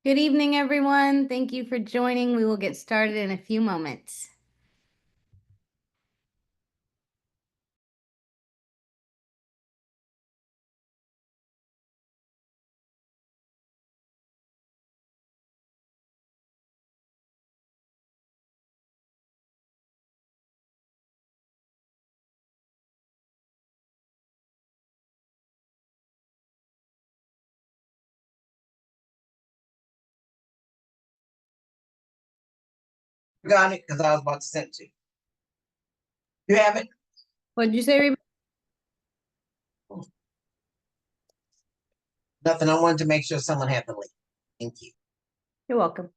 Good evening, everyone. Thank you for joining. We will get started in a few moments. Got it, because I was about to send it to you. You have it? What did you say, Reba? Nothing. I wanted to make sure someone had the link. Thank you. You're welcome.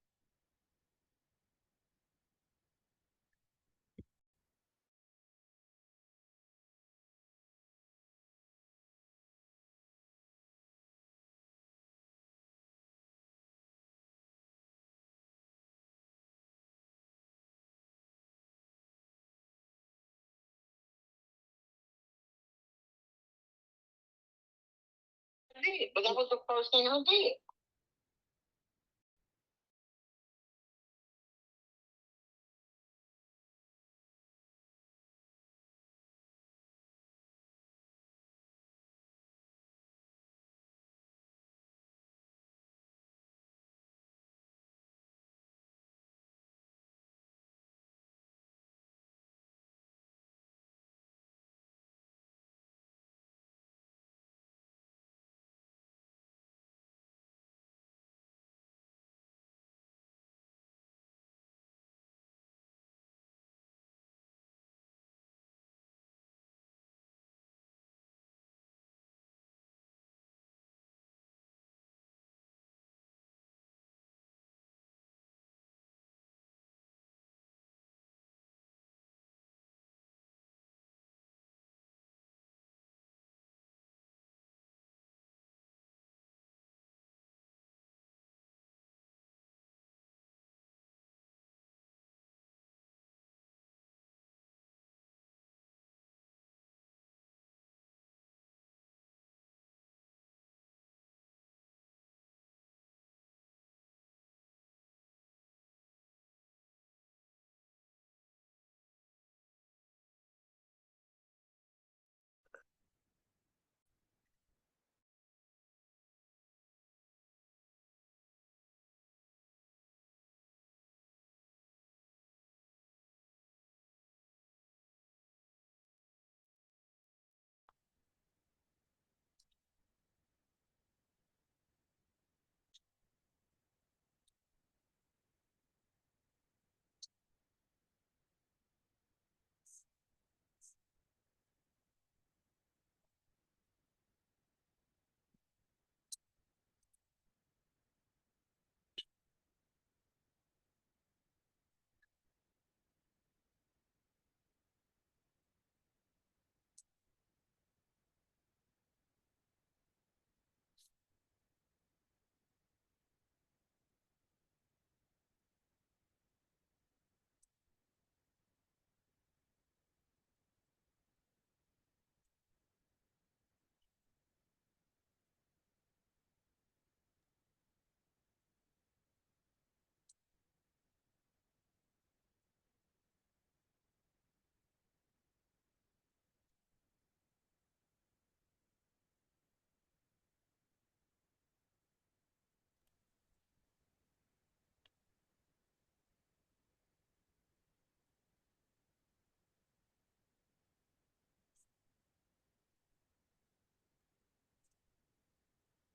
But that was the first thing I did.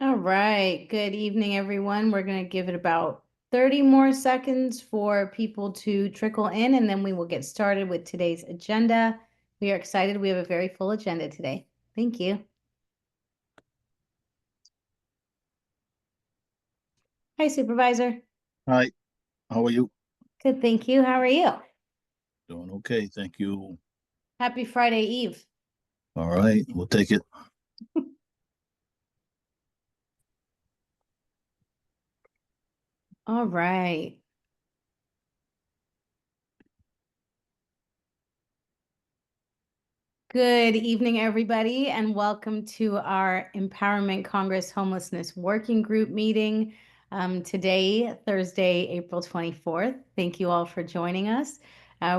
All right. Good evening, everyone. We're going to give it about 30 more seconds for people to trickle in, and then we will get started with today's agenda. We are excited. We have a very full agenda today. Thank you. Hi, Supervisor. Hi, how are you? Good, thank you. How are you? Doing okay, thank you. Happy Friday Eve. All right, we'll take it. All right. Good evening, everybody, and welcome to our Empowerment Congress Homelessness Working Group meeting. Today, Thursday, April 24th. Thank you all for joining us.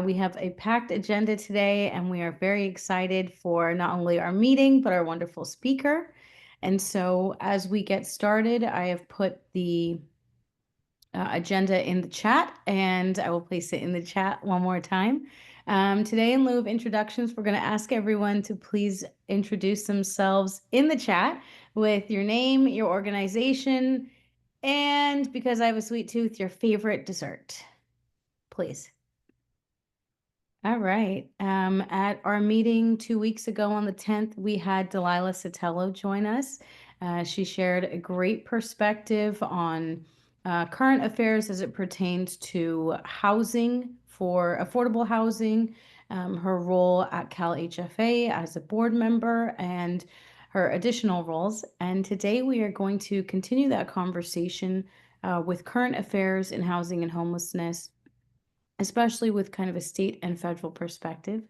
We have a packed agenda today, and we are very excited for not only our meeting, but our wonderful speaker. And so as we get started, I have put the agenda in the chat, and I will place it in the chat one more time. Today, in lieu of introductions, we're going to ask everyone to please introduce themselves in the chat with your name, your organization, and because I have a sweet tooth, your favorite dessert, please. All right. At our meeting 2 weeks ago on the 10th, we had Delilah Sotelo join us. She shared a great perspective on current affairs as it pertains to housing for affordable housing, her role at Cal HFA as a board member, and her additional roles. And today we are going to continue that conversation with current affairs in housing and homelessness, especially with kind of a state and federal perspective.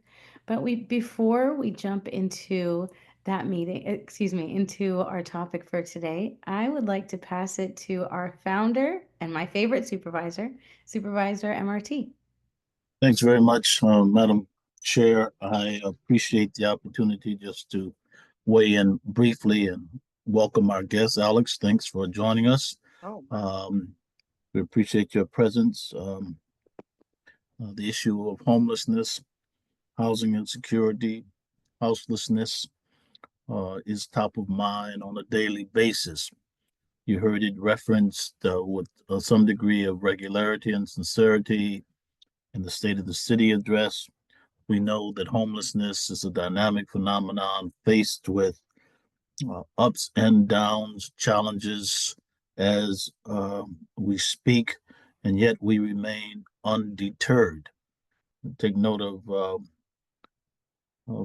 But before we jump into that meeting, into our topic for today, I would like to pass it to our founder and my favorite supervisor, Supervisor MRT. Thanks very much, Madam Chair. I appreciate the opportunity just to weigh in briefly and welcome our guest, Alex. Thanks for joining us. We appreciate your presence. The issue of homelessness, housing insecurity, houselessness is top of mind on a daily basis. You heard it referenced with some degree of regularity and sincerity in the State of the City address. We know that homelessness is a dynamic phenomenon faced with ups and downs, challenges as we speak, and yet we remain undeterred. Take note of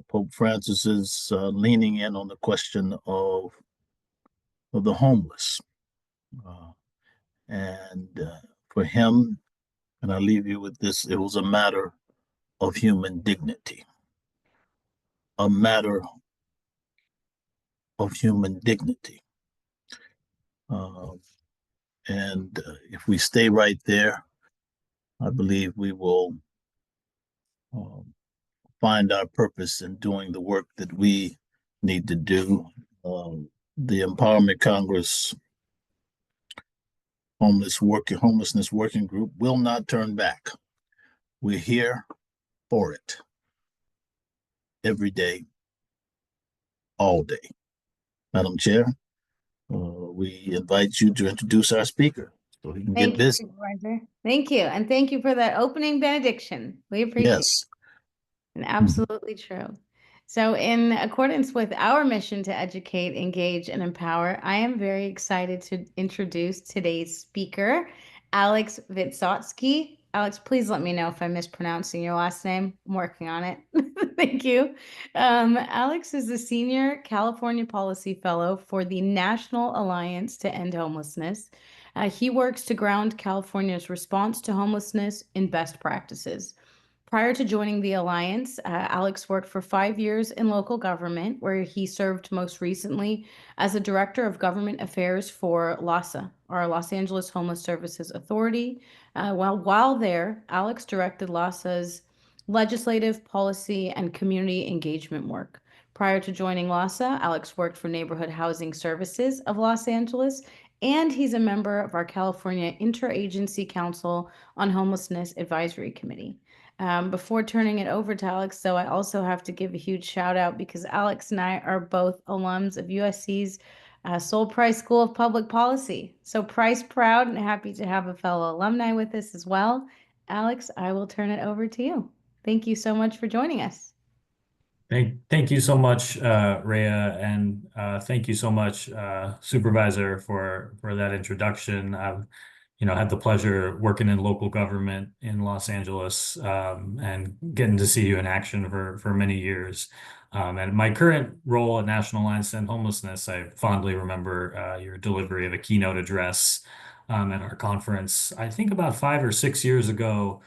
Pope Francis's leaning in on the question of the homeless. And for him, and I leave you with this, it was a matter of human dignity. A matter of human dignity. And if we stay right there, I believe we will find our purpose in doing the work that we need to do. The Empowerment Congress Homelessness Working Group will not turn back. We're here for it every day, all day. Madam Chair, we invite you to introduce our speaker so he can get busy. Supervisor. Thank you. And thank you for that opening benediction. We appreciate it. Yes. And absolutely true. So in accordance with our mission to educate, engage, and empower, I am very excited to introduce today's speaker, Alex Visotzky. Alex, please let me know if I'm mispronouncing your last name. I'm working on it. Thank you. Alex is the Senior California Policy Fellow for the National Alliance to End Homelessness. He works to ground California's response to homelessness in best practices. Prior to joining the Alliance, Alex worked for 5 years in local government, where he served most recently as the Director of Government Affairs for LAHSA, our Los Angeles Homeless Services Authority. While there, Alex directed LAHSA's legislative, policy, and community engagement work. Prior to joining LAHSA, Alex worked for Neighborhood Housing Services of Los Angeles, and he's a member of our California Interagency Council on Homelessness Advisory Committee. Before turning it over to Alex, though, I also have to give a huge shout out because Alex and I are both alums of USC's Sol Price School of Public Policy. So Price proud and happy to have a fellow alumni with us as well. Alex, I will turn it over to you. Thank you so much for joining us. Thank you so much, Rhea, and thank you so much, Supervisor, for that introduction. I've had the pleasure working in local government in Los Angeles and getting to see you in action for many years. And my current role at National Alliance to End Homelessness, I fondly remember your delivery of a keynote address at our conference, I think about 5 or 6 years ago.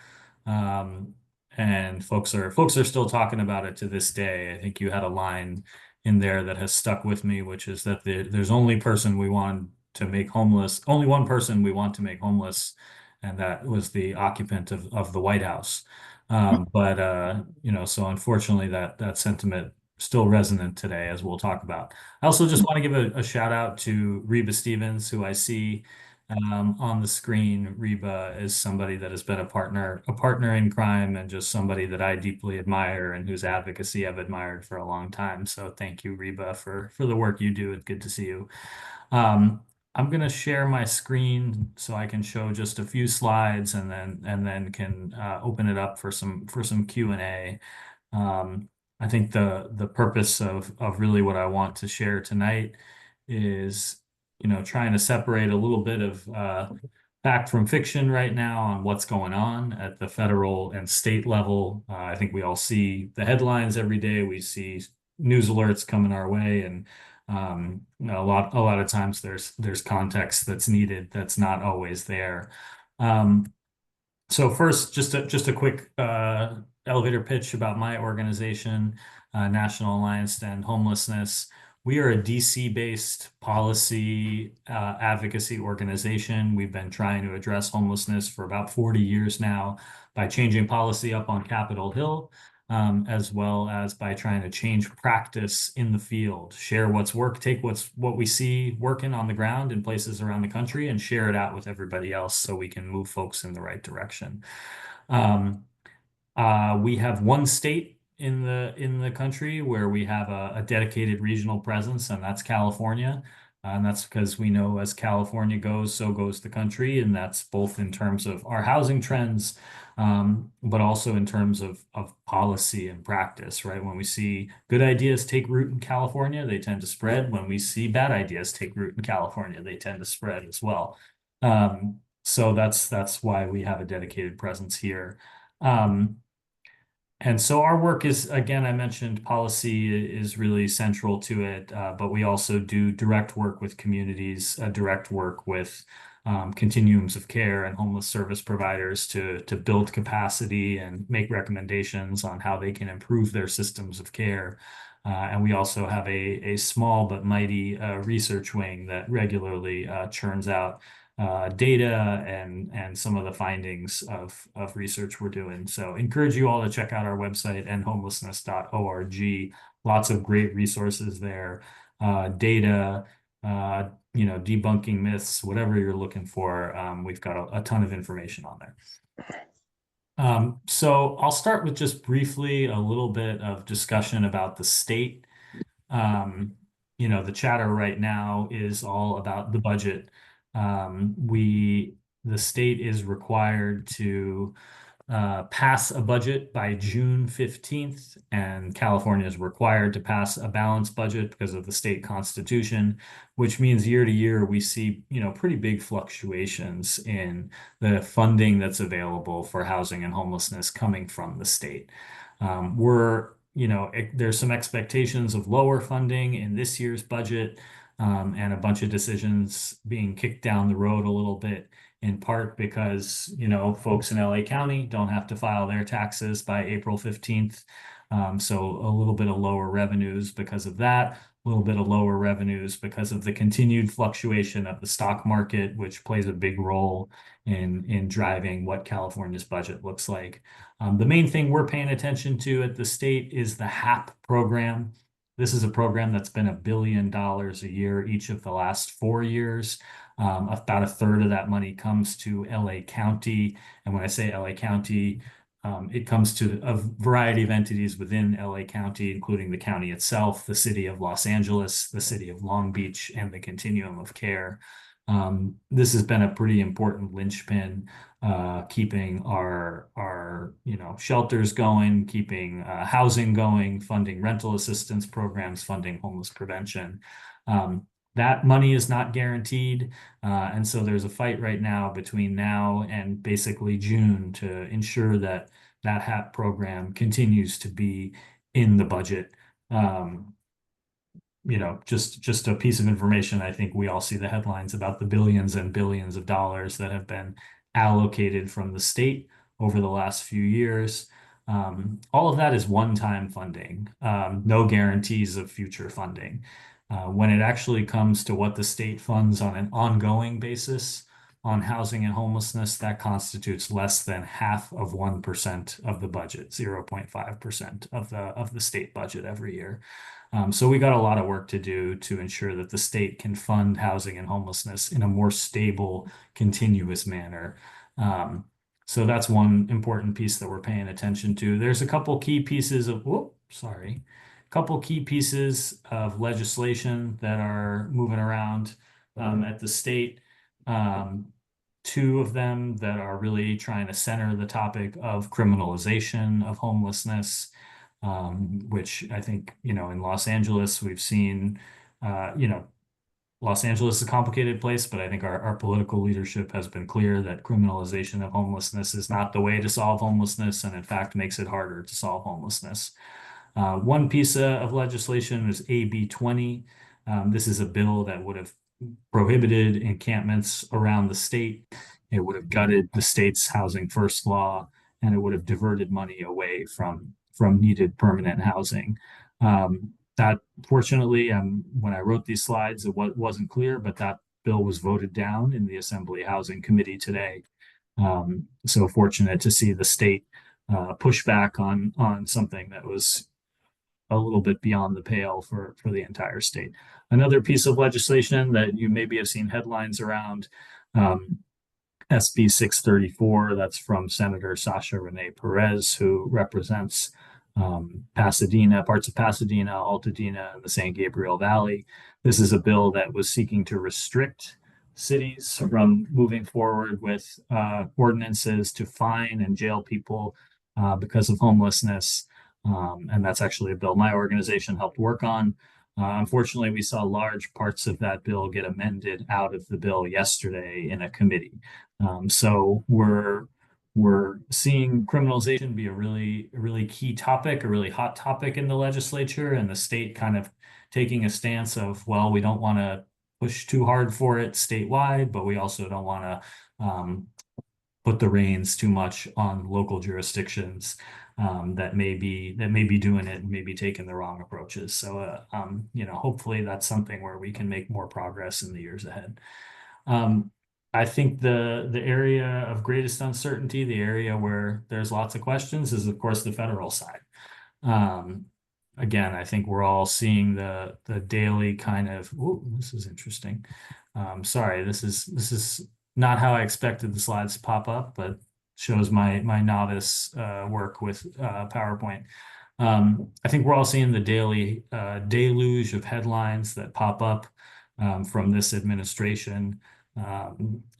And folks are still talking about it to this day. I think you had a line in there that has stuck with me, which is that there's only person we want make homeless. Only one person we want to make homeless, and that was the occupant of the White House. But so unfortunately that sentiment still resonant today, as we'll talk about. I also just want to give a shout out to Reba Stevens, who I see on the screen. Reba is somebody that has been a partner in crime, and just somebody that I deeply admire and whose advocacy I've admired for a long time. So thank you, Reba, for the work you do. It's good to see you. I'm going to share my screen so I can show just a few slides, and then can open it up for some Q&A. I think the purpose of really what I want to share tonight is, trying to separate a little bit of fact from fiction right now on what's going on at the federal and state level. I think we all see the headlines every day. We see news alerts coming our way, and a lot of times there's context that's needed that's not always there. So first, just a quick elevator pitch about my organization, National Alliance to End Homelessness. We are a DC-based policy advocacy organization. We've been trying to address homelessness for about 40 years now by changing policy up on Capitol Hill, as well as by trying to change practice in the field, share what's worked, take what we see working on the ground in places around the country, and share it out with everybody else so we can move folks in the right direction. We have one state in the country where we have a dedicated regional presence, and that's California. And that's because we know as California goes, so goes the country. And that's both in terms of our housing trends, but also in terms of policy and practice, right? When we see good ideas take root in California, they tend to spread. When we see bad ideas take root in California, they tend to spread as well. So that's why we have a dedicated presence here. And so our work is, again, I mentioned policy is really central to it, but we also do direct work with communities, direct work with continuums of care and homeless service providers to build capacity and make recommendations on how they can improve their systems of care. And we also have a small but mighty research wing that regularly churns out data and some of the findings of research we're doing. So encourage you all to check out our website, endhomelessness.org. Lots of great resources there, data, debunking myths, whatever you're looking for. We've got a ton of information on there. So I'll start with just briefly a little bit of discussion about the state. The chatter right now is all about the budget. The state is required to pass a budget by June 15th, and California is required to pass a balanced budget because of the state constitution, which means year to year we see, pretty big fluctuations in the funding that's available for housing and homelessness coming from the state. There's some expectations of lower funding in this year's budget, and a bunch of decisions being kicked down the road a little bit, in part because, folks in LA County don't have to file their taxes by April 15th. So a little bit of lower revenues because of that, a little bit of lower revenues because of the continued fluctuation of the stock market, which plays a big role in driving what California's budget looks like. The main thing we're paying attention to at the state is the HAP program. This is a program that's been $1 billion a year each of the last 4 years. About a third of that money comes to LA County. And when I say LA County, it comes to a variety of entities within LA County, including the county itself, the city of Los Angeles, the city of Long Beach, and the continuum of care. This has been a pretty important linchpin, keeping our shelters going, keeping housing going, funding rental assistance programs, funding homeless prevention. That money is not guaranteed, and so there's a fight right now between now and basically June to ensure that HAP program continues to be in the budget. Just a piece of information. I think we all see the headlines about the billions and billions of dollars that have been allocated from the state over the last few years. All of that is one-time funding, no guarantees of future funding. When it actually comes to what the state funds on an ongoing basis on housing and homelessness, that constitutes less than half of 1% of the budget, 0.5% of the state budget every year. So we got a lot of work to do to ensure that the state can fund housing and homelessness in a more stable, continuous manner. So that's one important piece that we're paying attention to. There's a couple key pieces of, couple key pieces of legislation that are moving around at the state. Two of them that are really trying to center the topic of criminalization of homelessness, which I think, in Los Angeles, we've seen, Los Angeles is a complicated place, but I think our political leadership has been clear that criminalization of homelessness is not the way to solve homelessness, and in fact makes it harder to solve homelessness. One piece of legislation is AB 20. This is a bill that would have prohibited encampments around the state. It would have gutted the state's Housing First law, and it would have diverted money away from needed permanent housing. That fortunately, when I wrote these slides, it wasn't clear, but that bill was voted down in the Assembly Housing Committee today. So fortunate to see the state push back on something that was a little bit beyond the pale for the entire state. Another piece of legislation that you maybe have seen headlines around, SB 634, that's from Senator Sasha Renee Perez, who represents Pasadena, parts of Pasadena, Altadena, and the San Gabriel Valley. This is a bill that was seeking to restrict cities from moving forward with ordinances to fine and jail people because of homelessness. And that's actually a bill my organization helped work on. Unfortunately, we saw large parts of that bill get amended out of the bill yesterday in a committee. So we're seeing criminalization be a really key topic, a really hot topic in the legislature, and the state kind of taking a stance of, well, we don't want to push too hard for it statewide, but we also don't want to put the reins too much on local jurisdictions that may be doing it and maybe taking the wrong approaches. So hopefully that's something where we can make more progress in the years ahead. I think the area of greatest uncertainty, the area where there's lots of questions, is of course the federal side. Again, I think we're all seeing the daily kind of, oh, this is interesting. Sorry, this is not how I expected the slides to pop up, but shows my novice work with PowerPoint. I think we're all seeing the daily deluge of headlines that pop up from this administration,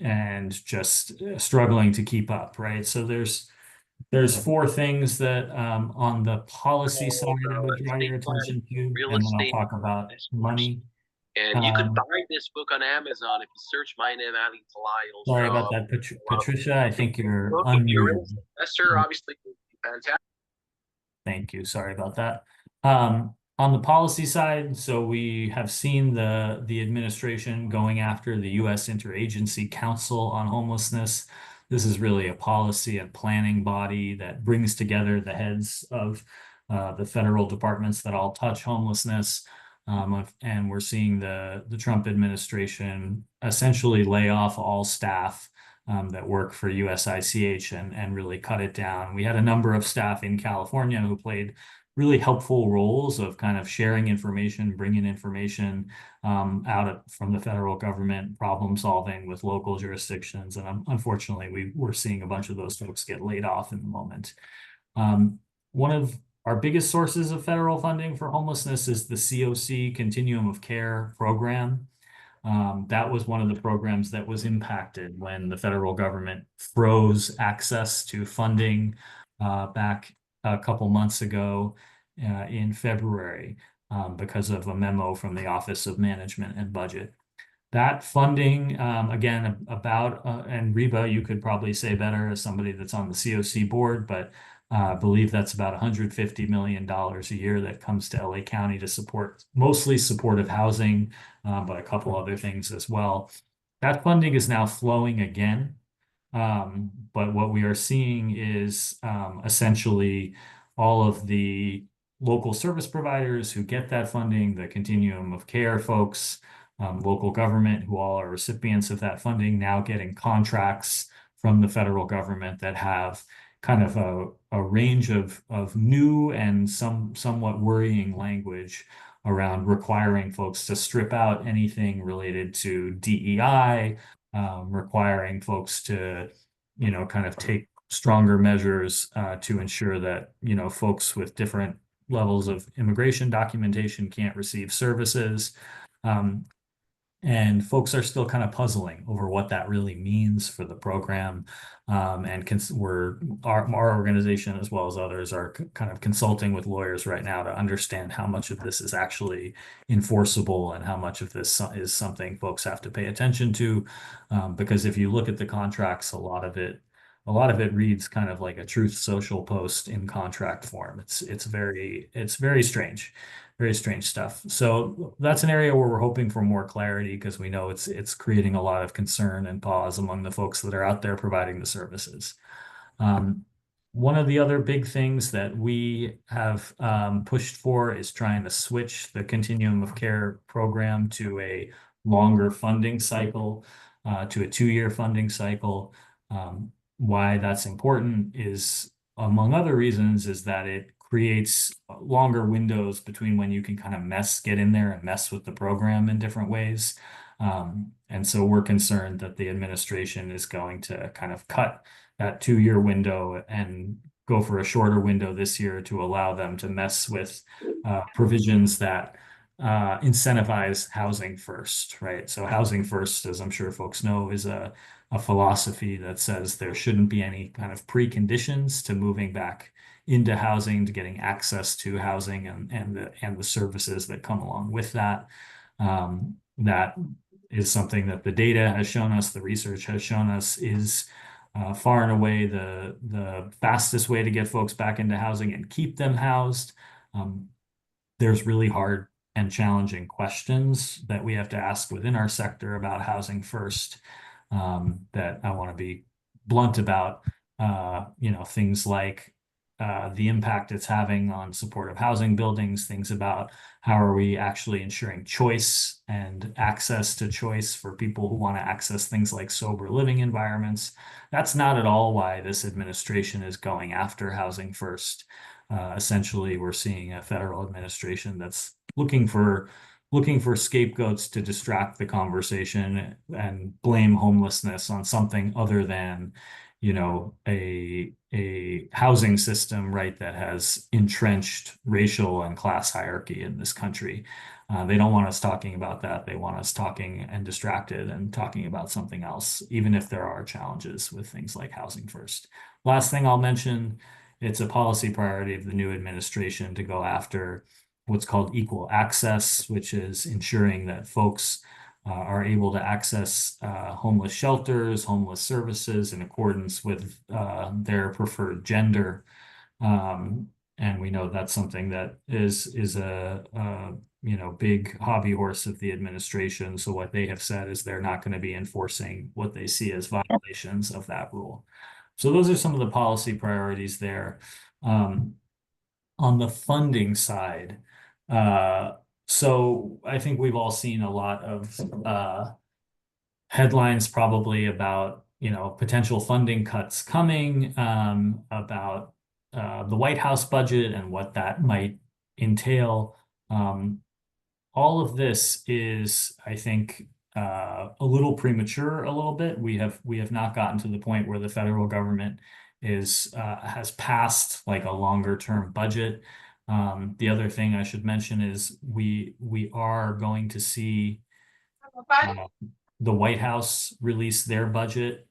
and just struggling to keep up, right? So there's four things that on the policy side I would draw your attention to, and then I'll talk about money. And you can buy this book on Amazon if you search my name, Ali Talal. Sorry about that, Patricia. I think you're unmuted. Yes, sir. Obviously, fantastic. Thank you. Sorry about that. On the policy side, so we have seen the administration going after the U.S. Interagency Council on Homelessness. This is really a policy and planning body that brings together the heads of the federal departments that all touch homelessness. And we're seeing the Trump administration essentially lay off all staff that work for USICH and really cut it down. We had a number of staff in California who played really helpful roles of kind of sharing information, bringing information from the federal government, problem solving with local jurisdictions. And unfortunately, we're seeing a bunch of those folks get laid off in the moment. One of our biggest sources of federal funding for homelessness is the COC, Continuum of Care program. That was one of the programs that was impacted when the federal government froze access to funding back a couple months ago in February because of a memo from the Office of Management and Budget. That funding, again, and Reba, you could probably say better as somebody that's on the COC board, but I believe that's about $150 million a year that comes to LA County to support mostly supportive housing, but a couple other things as well. That funding is now flowing again. But what we are seeing is essentially all of the local service providers who get that funding, the continuum of care folks, local government who all are recipients of that funding, now getting contracts from the federal government that have kind of a range of new and somewhat worrying language around requiring folks to strip out anything related to DEI, requiring folks to, kind of take stronger measures to ensure that, folks with different levels of immigration documentation can't receive services. And folks are still kind of puzzling over what that really means for the program. And our organization, as well as others, are kind of consulting with lawyers right now to understand how much of this is actually enforceable and how much of this is something folks have to pay attention to. Because if you look at the contracts, a lot of it reads kind of like a Truth Social post in contract form. It's very strange. Very strange stuff. So that's an area where we're hoping for more clarity, because we know it's creating a lot of concern and pause among the folks that are out there providing the services. One of the other big things that we have pushed for is trying to switch the continuum of care program to a longer funding cycle, to a 2-year funding cycle. Why that's important is, among other reasons, is that it creates longer windows between when you can kind of get in there and mess with the program in different ways. And so we're concerned that the administration is going to kind of cut that 2-year window and go for a shorter window this year to allow them to mess with provisions that incentivize housing first, right? So housing first, as I'm sure folks know, is a philosophy that says there shouldn't be any kind of preconditions to moving back into housing, to getting access to housing and the services that come along with that. That is something that the data has shown us, the research has shown us, is far and away the fastest way to get folks back into housing and keep them housed. There's really hard and challenging questions that we have to ask within our sector about housing first, that I want to be blunt about. Things like the impact it's having on supportive housing buildings, things about how are we actually ensuring choice and access to choice for people who want to access things like sober living environments. That's not at all why this administration is going after housing first. Essentially, we're seeing a federal administration that's looking for scapegoats to distract the conversation and blame homelessness on something other than, a housing system, right, that has entrenched racial and class hierarchy in this country. They don't want us talking about that. They want us talking and distracted and talking about something else, even if there are challenges with things like housing first. Last thing I'll mention, it's a policy priority of the new administration to go after what's called equal access, which is ensuring that folks are able to access homeless shelters, homeless services in accordance with their preferred gender. And we know that's something that is a big hobby horse of the administration. So what they have said is they're not going to be enforcing what they see as violations of that rule. So those are some of the policy priorities there. On the funding side, so I think we've all seen a lot of headlines probably about, potential funding cuts coming, about the White House budget and what that might entail. All of this is, I think, a little premature, a little bit. We have not gotten to the point where the federal government has passed like a longer term budget. The other thing I should mention is we are going to see the White House release their budget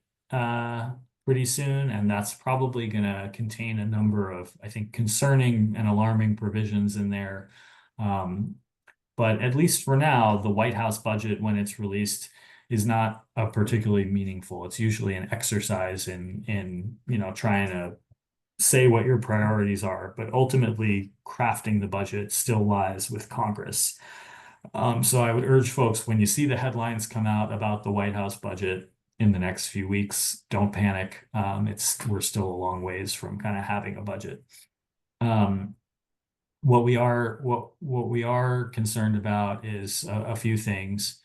pretty soon, and that's probably going to contain a number of, I think, concerning and alarming provisions in there. But at least for now, the White House budget, when it's released, is not a particularly meaningful. It's usually an exercise in trying to say what your priorities are, but ultimately crafting the budget still lies with Congress. So I would urge folks, when you see the headlines come out about the White House budget in the next few weeks, don't panic. We're still a long ways from kind of having a budget. what we are concerned about is a few things.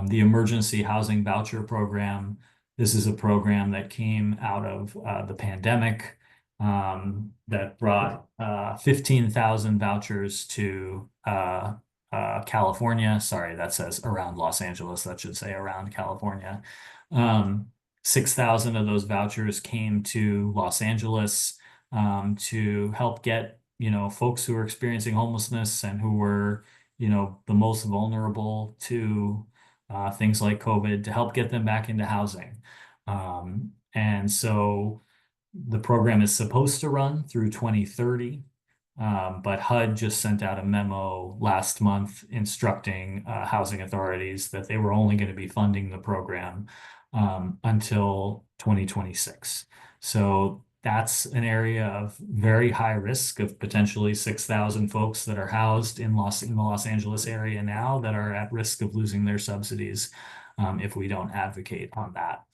The emergency housing voucher program. This is a program that came out of the pandemic that brought 15,000 vouchers to California. Sorry, that says around Los Angeles. That should say around California. 6,000 of those vouchers came to Los Angeles to help get, folks who are experiencing homelessness and who were, the most vulnerable to things like COVID, to help get them back into housing. And so the program is supposed to run through 2030. But HUD just sent out a memo last month instructing housing authorities that they were only going to be funding the program until 2026. So that's an area of very high risk of potentially 6,000 folks that are housed in the Los Angeles area now that are at risk of losing their subsidies if we don't advocate on that.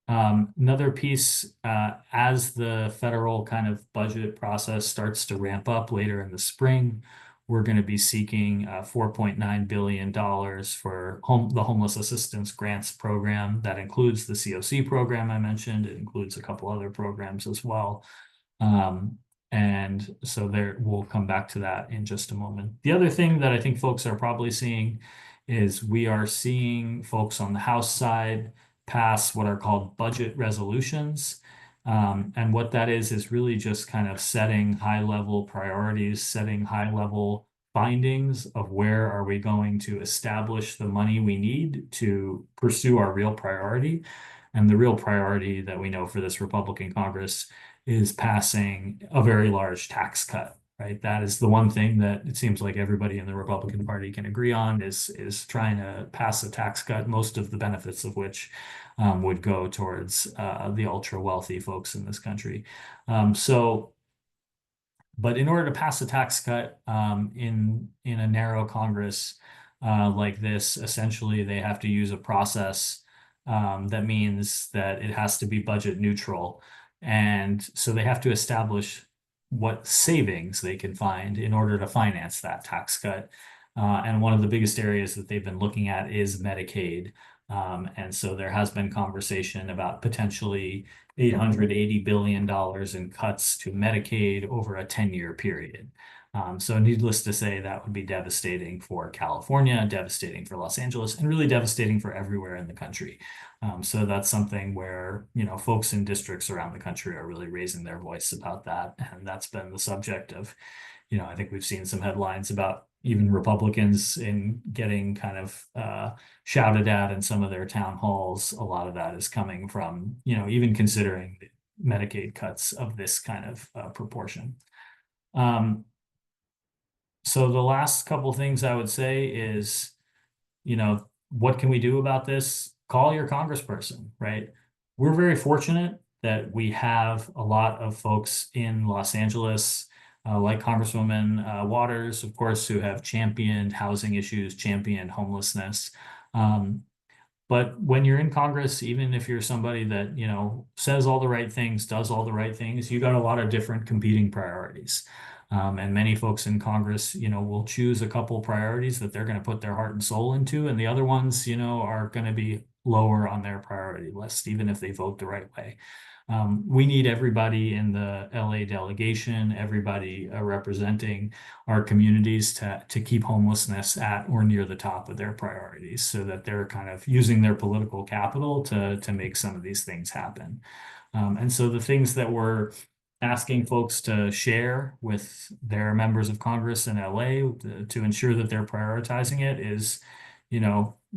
Another piece, as the federal kind of budget process starts to ramp up later in the spring, we're going to be seeking $4.9 billion for the Homeless Assistance Grants Program. That includes the COC program I mentioned. It includes a couple other programs as well. And so we'll come back to that in just a moment. The other thing that I think folks are probably seeing is we are seeing folks on the House side pass what are called budget resolutions. And what that is really just kind of setting high-level priorities, setting high-level findings of where are we going to establish the money we need to pursue our real priority. And the real priority that we know for this Republican Congress is passing a very large tax cut, right? That is the one thing that it seems like everybody in the Republican Party can agree on is trying to pass a tax cut, most of the benefits of which would go towards the ultra wealthy folks in this country. But in order to pass a tax cut in a narrow Congress like this, essentially they have to use a process that means that it has to be budget neutral. And so they have to establish what savings they can find in order to finance that tax cut. And one of the biggest areas that they've been looking at is Medicaid. And so there has been conversation about potentially $880 billion in cuts to Medicaid over a 10-year period. So needless to say, that would be devastating for California, devastating for Los Angeles, and really devastating for everywhere in the country. So that's something where, folks in districts around the country are really raising their voice about that. And that's been the subject of, I think we've seen some headlines about even Republicans in getting kind of shouted at in some of their town halls. A lot of that is coming from, even considering Medicaid cuts of this kind of proportion. So the last couple of things I would say is, what can we do about this? Call your congressperson, right? We're very fortunate that we have a lot of folks in Los Angeles, like Congresswoman Waters, of course, who have championed housing issues, championed homelessness. But when you're in Congress, even if you're somebody that, says all the right things, does all the right things, you got a lot of different competing priorities. And many folks in Congress, will choose a couple priorities that they're going to put their heart and soul into, and the other ones, are going to be lower on their priority list, even if they vote the right way. We need everybody in the LA delegation, everybody representing our communities to keep homelessness at or near the top of their priorities so that they're kind of using their political capital to make some of these things happen. And so the things that we're asking folks to share with their members of Congress in LA to ensure that they're prioritizing it is,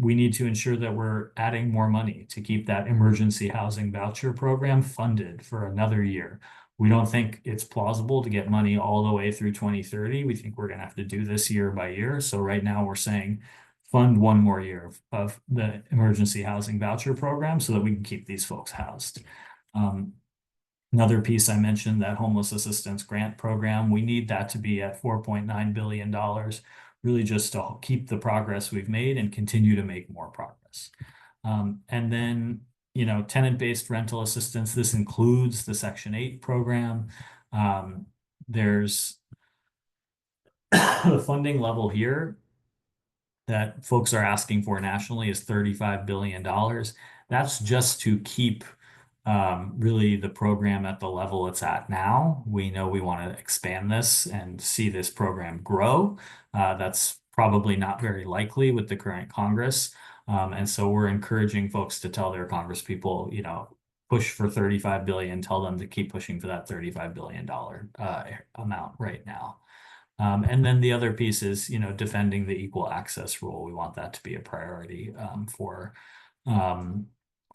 we need to ensure that we're adding more money to keep that emergency housing voucher program funded for another year. We don't think it's plausible to get money all the way through 2030. We think we're going to have to do this year by year. So right now we're saying fund one more year of the emergency housing voucher program so that we can keep these folks housed. Another piece I mentioned, that homeless assistance grant program, we need that to be at $4.9 billion, really just to keep the progress we've made and continue to make more progress. And then, tenant-based rental assistance, this includes the Section 8 program. There's the funding level here that folks are asking for nationally is $35 billion. That's just to keep really the program at the level it's at now. We know we want to expand this and see this program grow. That's probably not very likely with the current Congress. And so we're encouraging folks to tell their Congress people, you know, push for 35 billion, tell them to keep pushing for that $35 billion amount right now. And then the other piece is, you know, defending the equal access rule. We want that to be a priority for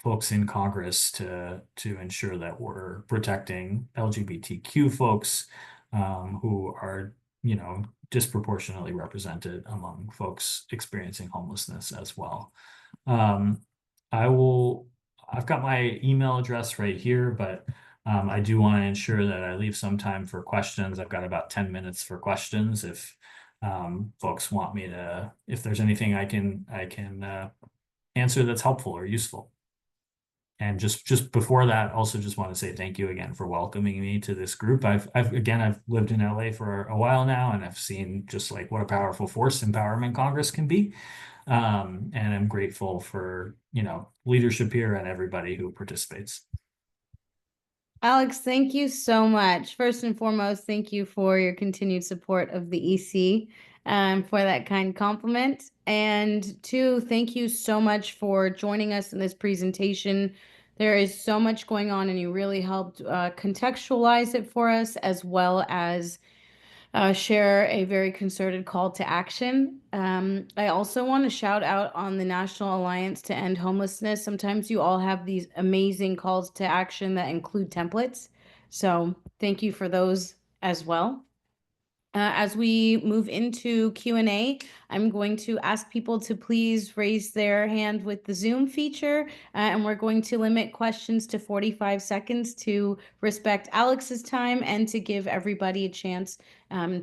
folks in Congress to ensure that we're protecting LGBTQ folks who are, you know, disproportionately represented among folks experiencing homelessness as well. I've got my email address right here, but I do want to ensure that I leave some time for questions. I've got about 10 minutes for questions if folks want me to, if there's anything I can answer that's helpful or useful. And just before that, also just want to say thank you again for welcoming me to this group. I've lived in LA for a while now, and I've seen just like what a powerful force Empowerment Congress can be. And I'm grateful for, you know, leadership here and everybody who participates. Alex, thank you so much. First and foremost, thank you for your continued support of the EC for that kind compliment. And two, thank you so much for joining us in this presentation. There is so much going on, and you really helped contextualize it for us, as well as share a very concerted call to action. I also want to shout out on the National Alliance to End Homelessness. Sometimes you all have these amazing calls to action that include templates. So thank you for those as well. As we move into Q&A, I'm going to ask people to please raise their hand with the Zoom feature, and we're going to limit questions to 45 seconds to respect Alex's time and to give everybody a chance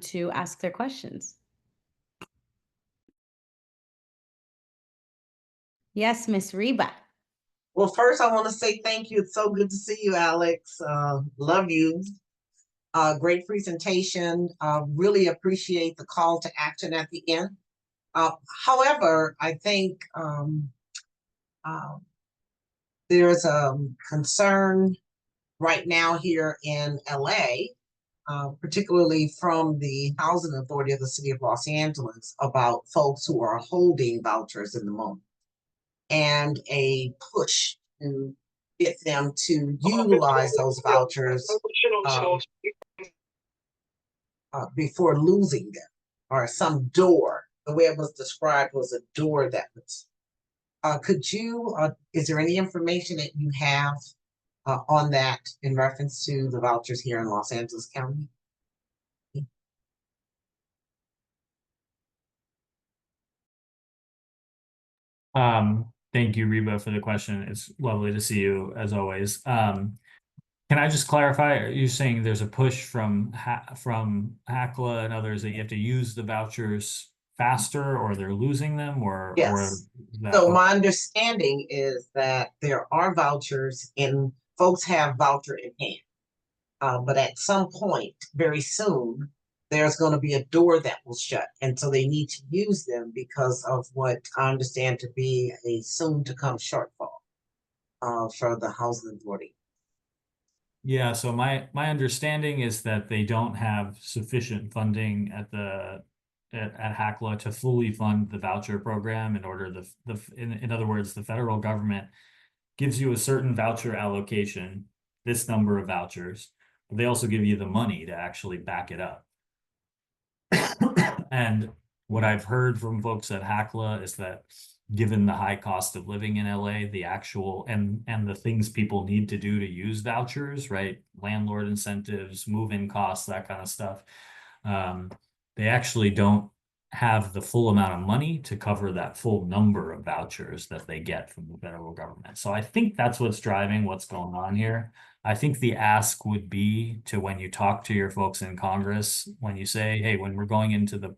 to ask their questions. Yes, Miss Reba. Well, first I want to say thank you. It's so good to see you, Alex. Love you. Great presentation. Really appreciate the call to action at the end. However, I think there's a concern right now here in LA, particularly from the Housing Authority of the City of Los Angeles, about folks who are holding vouchers in the moment, and a push to get them to utilize those vouchers before losing them, or some door. The way it was described was a door that was. Could you, is there any information that you have on that in reference to the vouchers here in Los Angeles County? Thank you, Reba, for the question. It's lovely to see you as always. Can I just clarify? Are you saying there's a push from HACLA and others that you have to use the vouchers faster, or they're losing them, or Yes. that? So my understanding is that there are vouchers and folks have voucher in hand. But at some point, very soon, there's going to be a door that will shut. And so they need to use them because of what I understand to be a soon to come shortfall for the housing authority. Yeah, so my understanding is that they don't have sufficient funding at HACLA to fully fund the voucher program. In order in other words, the federal government gives you a certain voucher allocation, this number of vouchers, but they also give you the money to actually back it up. And what I've heard from folks at HACLA is that given the high cost of living in LA, the actual and the things people need to do to use vouchers, right? Landlord incentives, move-in costs, that kind of stuff. They actually don't have the full amount of money to cover that full number of vouchers that they get from the federal government. So I think that's what's driving what's going on here. I think the ask would be to, when you talk to your folks in Congress, when you say, hey, when we're going into the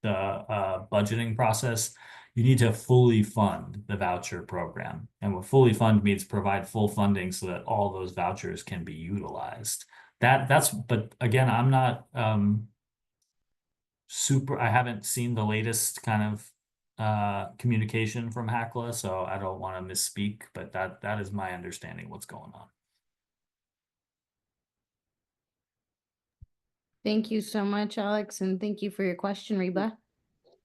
budgeting process, you need to fully fund the voucher program. And what fully fund means provide full funding so that all those vouchers can be utilized. But again, I'm not I haven't seen the latest kind of communication from HACLA, so I don't want to misspeak, but that is my understanding what's going on. Thank you so much, Alex, and thank you for your question, Reba.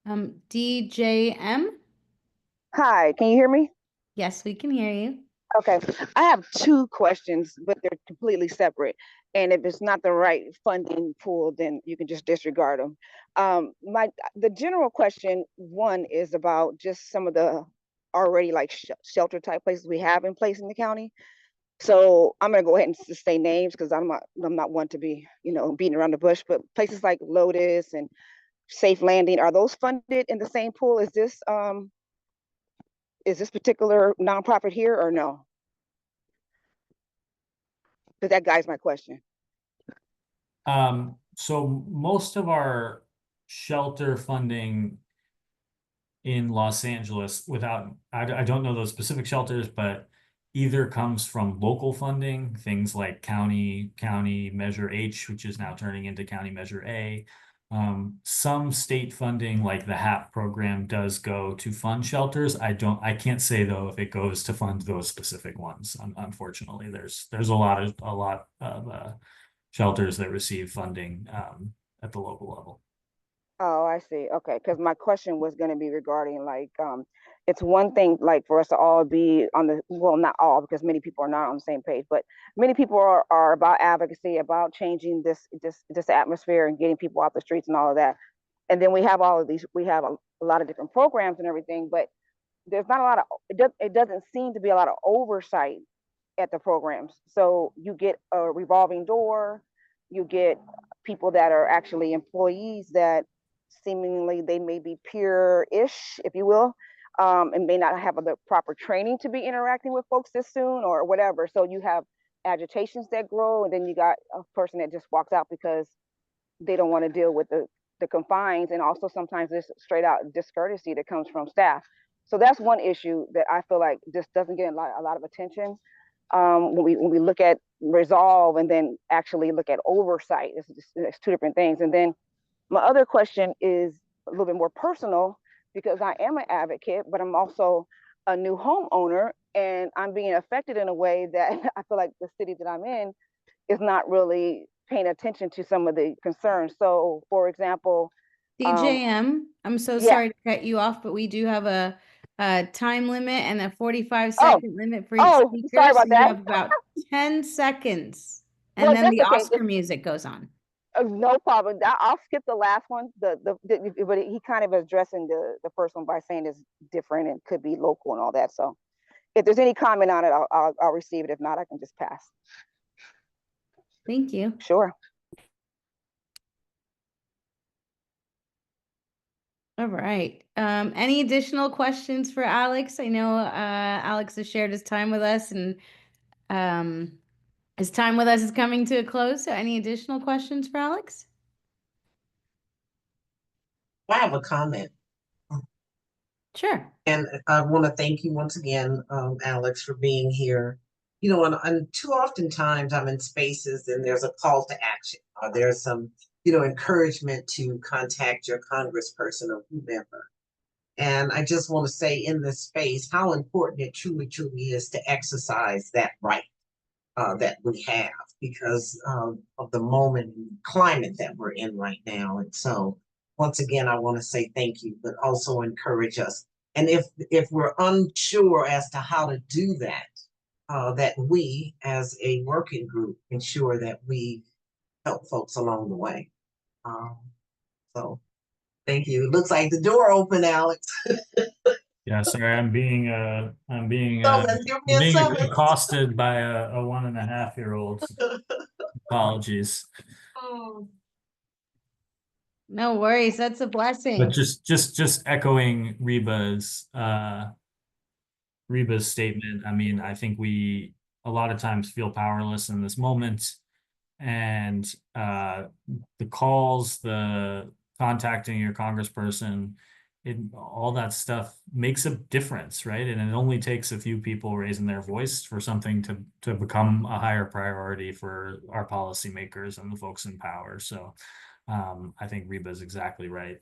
DJM? Hi, can you hear me? Yes, we can hear you. Okay, I have two questions, but they're completely separate. And if it's not the right funding pool, then you can just disregard them. The general question one is about just some of the already like shelter type places we have in place in the county. So I'm gonna go ahead and just say names because I'm not one to be beating around the bush. But places like Lotus and Safe Landing, are those funded in the same pool as this particular nonprofit here or no? Because that guides my question. So most of our shelter funding in Los Angeles, I don't know those specific shelters, but either comes from local funding, things like county Measure H, which is now turning into County Measure A. Some state funding, like the HAP program, does go to fund shelters. I can't say though if it goes to fund those specific ones. Unfortunately, there's a lot of shelters that receive funding at the local level. Oh, I see. Okay, because my question was going to be regarding like it's one thing like for us to all be on the well, not all because many people are not on the same page, but many people are about advocacy, about changing this atmosphere and getting people off the streets and all of that. And then we have all of these, we have a lot of different programs and everything, but there's not a lot of it doesn't seem to be a lot of oversight at the programs. So you get a revolving door, you get people that are actually employees that seemingly they may be peer-ish, if you will, and may not have the proper training to be interacting with folks this soon or whatever. So you have agitations that grow, and then you got a person that just walks out because they don't want to deal with the confines, and also sometimes there's straight out discourtesy that comes from staff. So that's one issue that I feel like just doesn't get a lot of attention when we look at resolve and then actually look at oversight. It's two different things. And then my other question is a little bit more personal because I am an advocate, but I'm also a new homeowner, and I'm being affected in a way that I feel like the city that I'm in is not really paying attention to some of the concerns. So, for example, DJM, I'm so yeah. sorry to cut you off, but we do have a time limit and a 45 Oh, second limit for each speaker. sorry about so you that. have about 10 seconds. And Well, then that's the okay. Oscar music goes on. No problem. I'll skip the last one. But he kind of addressing the first one by saying it's different and could be local and all that. So, if there's any comment on it, I'll receive it. If not, I can just pass. Thank you. Sure. All right. Any additional questions for Alex? I know Alex has shared his time with us, and his time with us is coming to a close. So any additional questions for Alex? I have a comment. Sure. And I want to thank you once again, Alex, for being here. You know, and too often times I'm in spaces and there's a call to action, or there's some, encouragement to contact your congressperson or whomever. And I just want to say in this space how important it truly, truly is to exercise that right that we have because of the moment and climate that we're in right now. And so, once again, I want to say thank you, but also encourage us. And if we're unsure as to how to do that, that we as a working group ensure that we help folks along the way. So thank you. It looks like the door opened, Alex. Yeah, sorry, I'm being Summons, give me a summons. accosted by a 1.5-year-old. Apologies. Oh. No worries. That's a But blessing. just echoing Reba's statement. I mean, I think we a lot of times feel powerless in this moment, and the calls, the contacting your congressperson, all that stuff makes a difference, right? And it only takes a few people raising their voice for something to become a higher priority for our policymakers and the folks in power. So I think Reba is exactly right.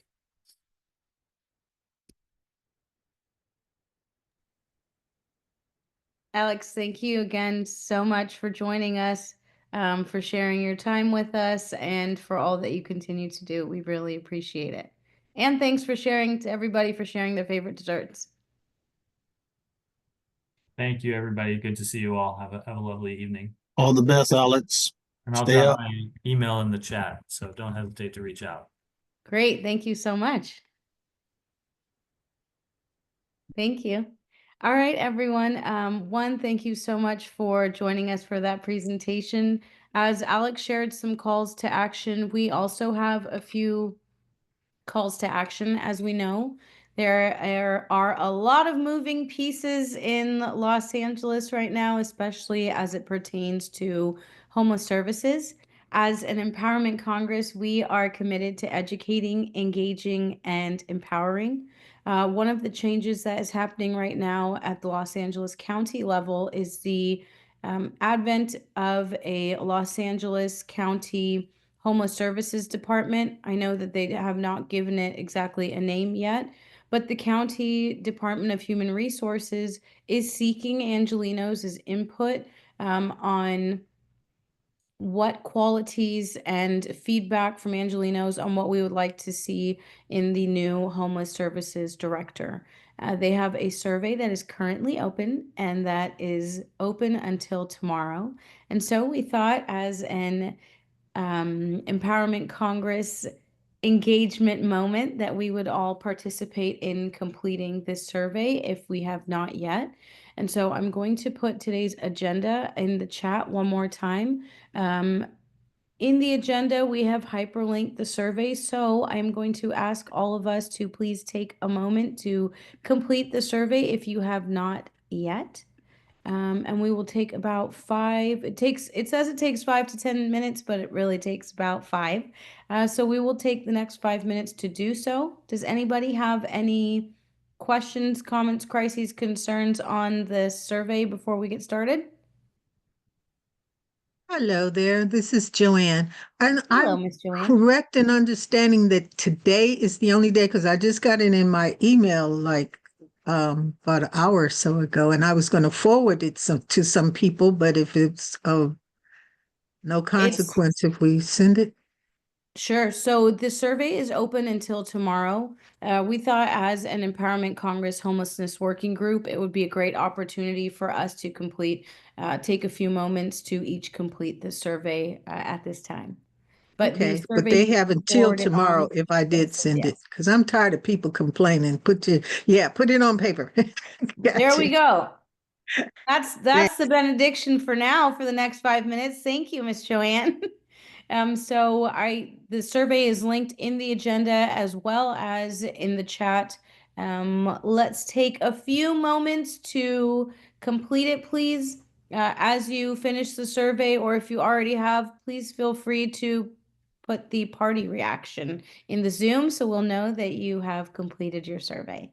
Alex, thank you again so much for joining us, for sharing your time with us, and for all that you continue to do. We really appreciate it. And thanks for sharing to everybody for sharing their favorite desserts. Thank you, everybody. Good to see you all. Have a lovely evening. All the best, Alex. And I'll Stay drop up. my email in the chat, so don't hesitate to reach out. Great. Thank you so much. Thank you. All right, everyone. Thank you so much for joining us for that presentation. As Alex shared some calls to action, we also have a few calls to action. As we know, there are a lot of moving pieces in Los Angeles right now, especially as it pertains to homeless services. As an empowerment Congress, we are committed to educating, engaging, and empowering. One of the changes that is happening right now at the Los Angeles County level is the advent of a Los Angeles County Homeless Services Department. I know that they have not given it exactly a name yet, but the County Department of Human Resources is seeking Angelenos' input on what qualities and feedback from Angelenos on what we would like to see in the new Homeless Services Director. They have a survey that is currently open and that is open until tomorrow. And so we thought, as an Empowerment Congress engagement moment, that we would all participate in completing this survey if we have not yet. And so I'm going to put today's agenda in the chat one more time. In the agenda, we have hyperlinked the survey, so I'm going to ask all of us to please take a moment to complete the survey if you have not yet. And we will take about it says it takes 5 to 10 minutes, but it really takes about 5. So we will take the next 5 minutes to do so. Does anybody have any questions, comments, crises, concerns on the survey before we get started? Hello there, this is Joanne. And Hello, I'm Miss Joanne. correct in understanding that today is the only day, because I just got it in my email like about an hour or so ago, and I was going to forward it to some people, but if it's of no consequence if we send it. Sure. So the survey is open until tomorrow. We thought, as an Empowerment Congress Homelessness Working Group, it would be a great opportunity for us to take a few moments to each complete the survey at this time. But Okay, the but survey, they you have can until forward it tomorrow on. if I did Yes, send it, yes. because I'm tired of people complaining. Put it on paper. There we Gotcha. go. That's Thanks. the benediction for now for the next 5 minutes. Thank you, Miss Joanne. So the survey is linked in the agenda as well as in the chat. Let's take a few moments to complete it, please. As you finish the survey, or if you already have, please feel free to put the party reaction in the Zoom so we'll know that you have completed your survey.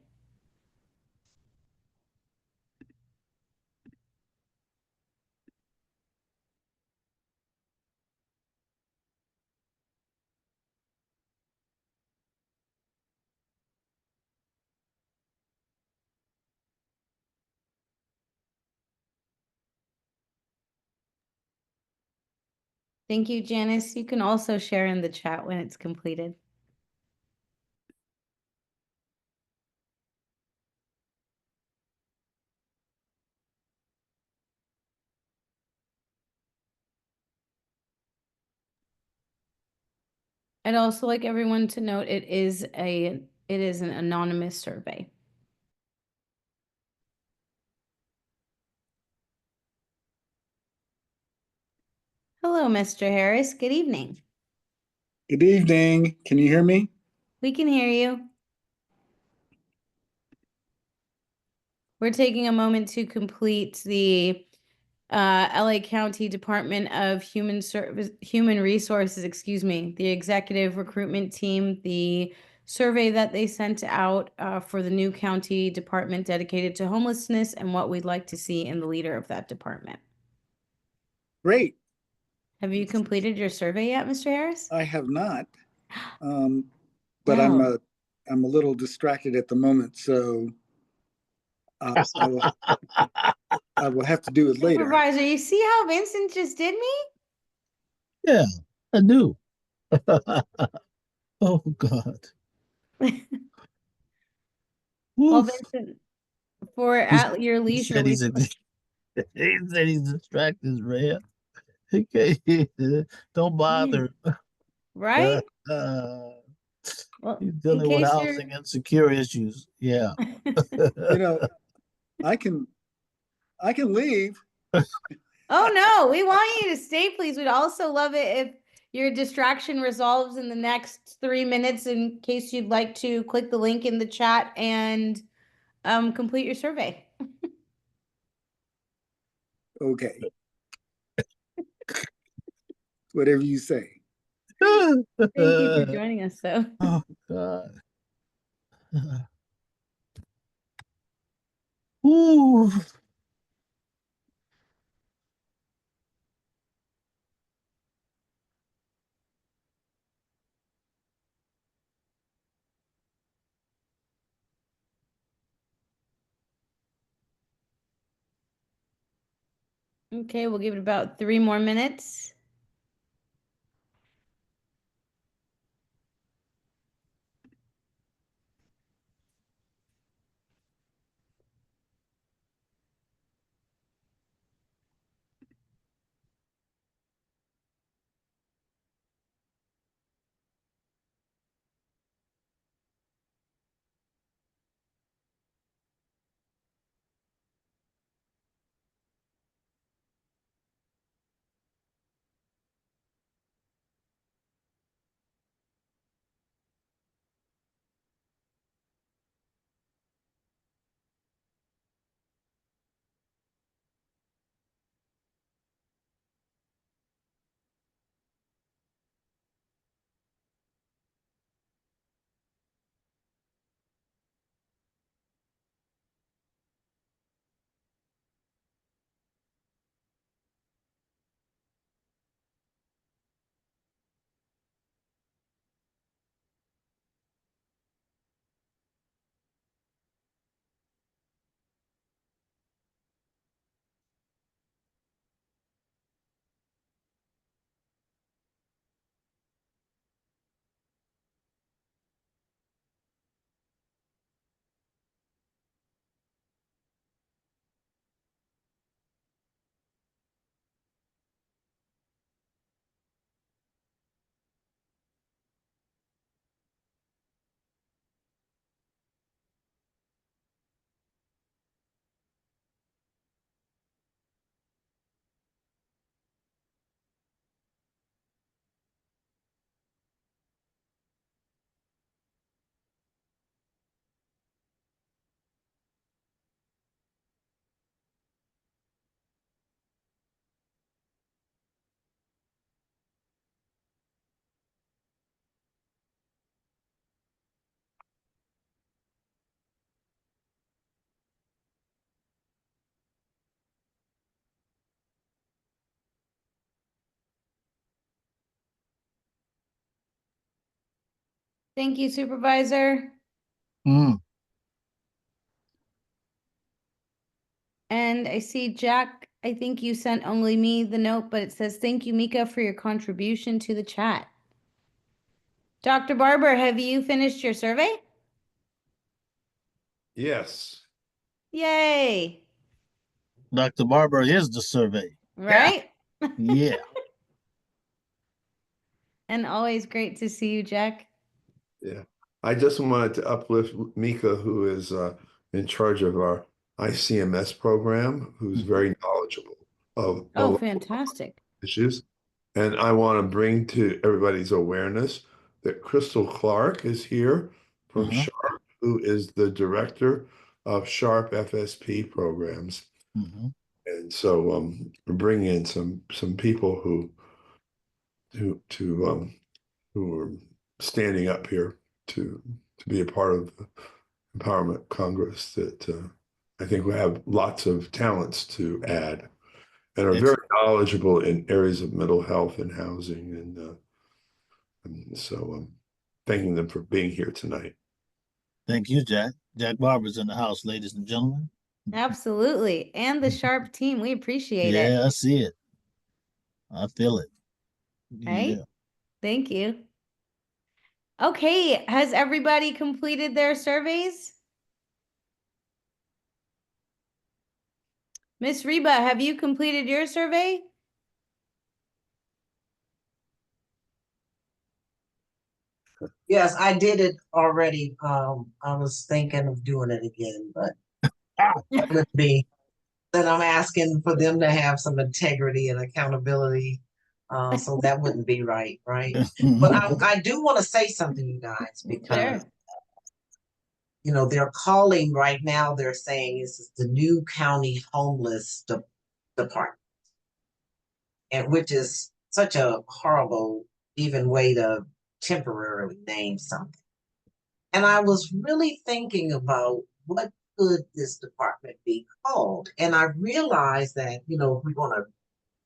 Thank you, Janice. You can also share in the chat when it's completed. I'd also like everyone to note it is an anonymous survey. Hello, Mr. Harris. Good evening. Good evening. Can you hear me? We can hear you. We're taking a moment to complete the LA County Department of Human Resources, the executive recruitment team, the survey that they sent out for the new county department dedicated to homelessness and what we'd like to see in the leader of that department. Great. Have you completed your survey yet, Mr. Harris? I have not. But No. I'm a little distracted at the moment, so uh, I will I will have to do it later. Supervisor, you see how Vincent just did me? Yeah, I do. Oh God. Well, Woof. Vincent, for He's, at your he leisure, said we he's he said he's distracted, Rhea. Okay, don't yeah, bother. right? Uh, Well, he's in dealing with case you're housing and secure issues. Yeah. You know, I can leave. Oh no, we want you to stay, please. We'd also love it if your distraction resolves in the next 3 minutes in case you'd like to click the link in the chat and complete your survey. Okay, whatever you say. Thank you for joining us, though. Oh God. Ooh. Okay, we'll give it about 3 more minutes. Thank you, Supervisor. Mm. And I see Jack, I think you sent only me the note, but it says, thank you, Mika, for your contribution to the chat. Dr. Barber, have you finished your survey? Yes. Yay. Dr. Barber is the survey. Right? Yeah. And always great to see you, Jack. Yeah. I just wanted to uplift Mika, who is in charge of our ICMS program, who's very knowledgeable of Oh, local fantastic. issues. And I want to bring to everybody's awareness that Crystal Clark is here from Uh-huh. SHARP, who is the director of SHARP FSP programs. Mm-hmm. And so we're bringing in some people who are standing up here to be a part of the Empowerment Congress that I think will have lots of talents to add and are very knowledgeable in areas of mental health and housing And so thanking them for being here tonight. Thank you, Jack. Jack Barber's in the house, ladies and gentlemen. Absolutely. And the sharp team. We appreciate it. Yeah, I see it. I feel it. Right? Yeah. Thank you. Okay, has everybody completed their surveys? Miss Reba, have you completed your survey? Yes, I did it already. I was thinking of doing it again, but it would be, then I'm asking for them to have some integrity and accountability. So that wouldn't be right, right? But I do want to say something, you guys, because Sure. you know, they're calling right now, they're saying this is the new county homeless department. And which is such a horrible, even way to temporarily name something. And I was really thinking about what could this department be called? And I realized that, you know, if we want to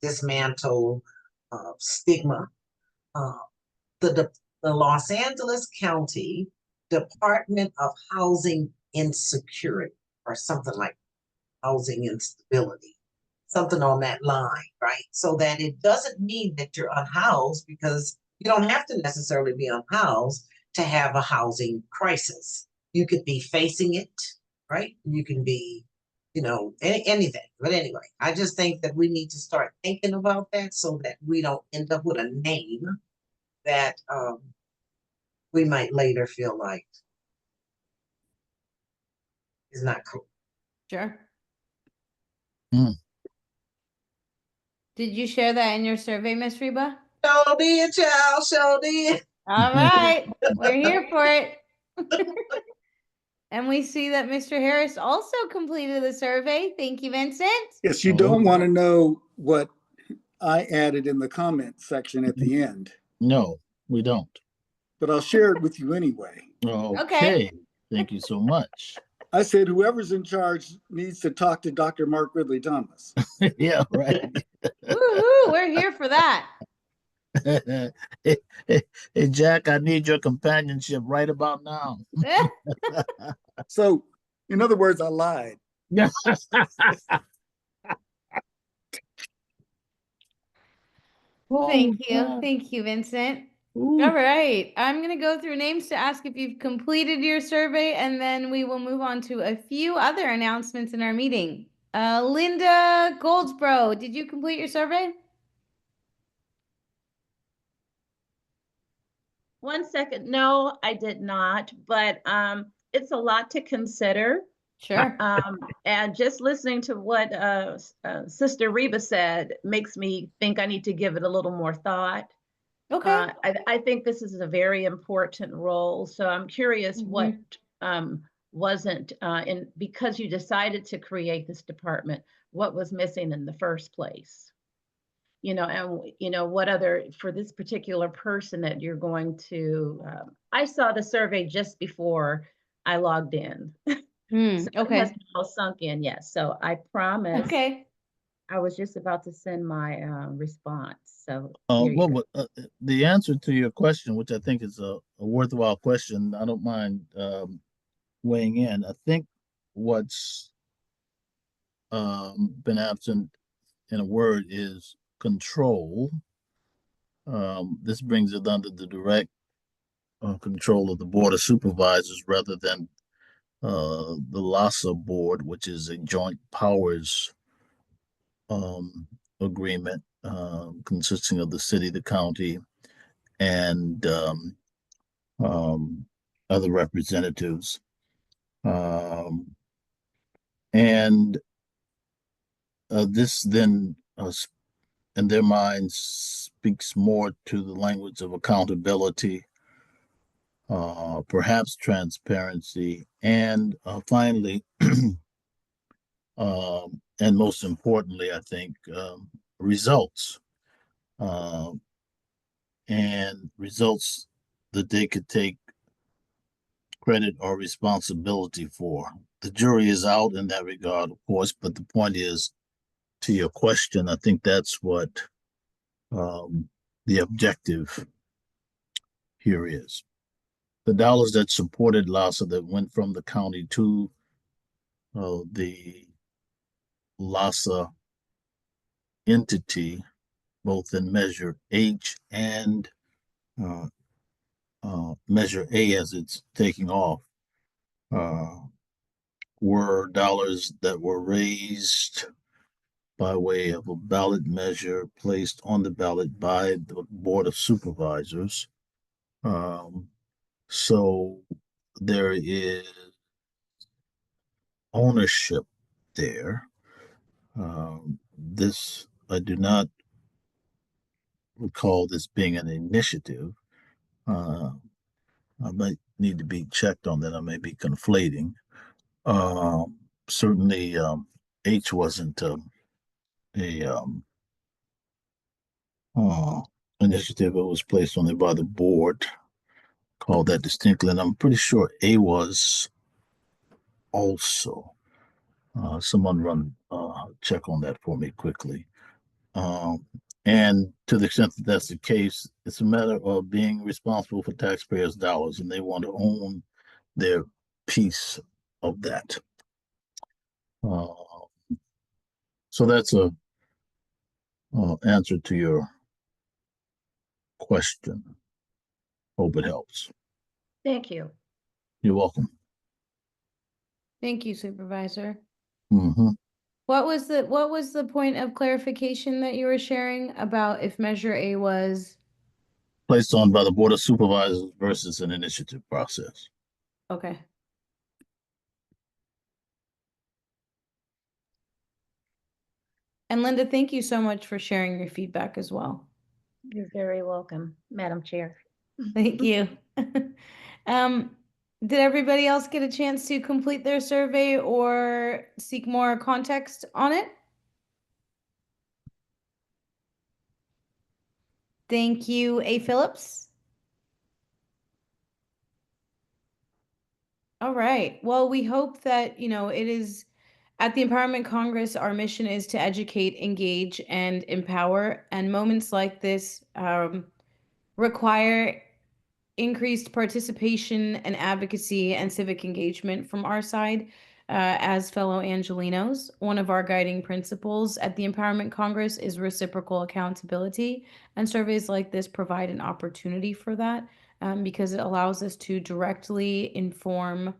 dismantle stigma, uh, the Los Angeles County Department of Housing Insecurity, or something like housing instability, something on that line, right? So that it doesn't mean that you're unhoused, because you don't have to necessarily be unhoused to have a housing crisis. You could be facing it, right? You can be, you know, anything. But anyway, I just think that we need to start thinking about that so that we don't end up with a name that we might later feel like is not cool. Sure. Hmm. Did you share that in your survey, Miss Reba? Show did, child, show did. All right. We're here for it. And we see that Mr. Harris also completed the survey. Thank you, Vincent. Yes, you don't want to know what I added in the comment section at the end, No, we don't. but I'll share it with you anyway. Okay. Thank you so much. I said, whoever's in charge needs to talk to Dr. Mark Ridley Thomas. Yeah, right. Woohoo, we're here for that. Hey, Jack, I need your companionship right about now. So, in other words, I lied. Thank you. Thank you, Vincent. Ooh. All right. I'm going to go through names to ask if you've completed your survey, and then we will move on to a few other announcements in our meeting. Linda Goldsboro, did you complete your survey? 1 second. No, I did not, but it's a lot to consider. Sure. And just listening to what Sister Reba said makes me think I need to give it a little more thought. Okay. I think this is a very important role. So I'm curious what wasn't because you decided to create this department, what was missing in the first place? You know, and you know, what other, for this particular person that you're going to, I saw the survey just before I logged in. So it Okay. hasn't all sunk in yet. So I promise. Okay. I was just about to send my response. So here you go. The answer to your question, which I think is a worthwhile question, I don't mind weighing in. I think what's been absent in a word is control. This brings it under the direct control of the Board of Supervisors rather than the LASA board, which is a joint powers agreement consisting of the city, the county, and other representatives. And this then, in their minds, speaks more to the language of accountability, perhaps transparency, and finally, and most importantly, I think, results. And results that they could take credit or responsibility for. The jury is out in that regard, of course, but the point is, to your question, I think that's what the objective here is. The dollars that supported LASA that went from the county to the LASA entity, both in Measure H and Measure A as it's taking off, were dollars that were raised by way of a ballot measure placed on the ballot by the Board of Supervisors. So there is ownership there. This, I do not recall this being an initiative. I might need to be checked on that. I may be conflating. Certainly, H wasn't a initiative. It was placed on there by the board. Called that distinctly, and I'm pretty sure A was also. Someone run check on that for me quickly. And to the extent that that's the case, it's a matter of being responsible for taxpayers' dollars, and they want to own their piece of that. So that's a answer to your question. Hope it helps. Thank you. You're welcome. Thank you, Supervisor. Mm-hmm. What was the point of clarification that you were sharing about if Measure A was Placed on by the Board of Supervisors versus an initiative process? okay? And Linda, thank you so much for sharing your feedback as well. You're very welcome, Madam Chair. Thank you. Did everybody else get a chance to complete their survey or seek more context on it? Thank you, A. Phillips. All right. Well, we hope that, it is at the Empowerment Congress, our mission is to educate, engage, and empower. And moments like this require increased participation and advocacy and civic engagement from our side as fellow Angelenos. One of our guiding principles at the Empowerment Congress is reciprocal accountability, and surveys like this provide an opportunity for that because it allows us to directly inform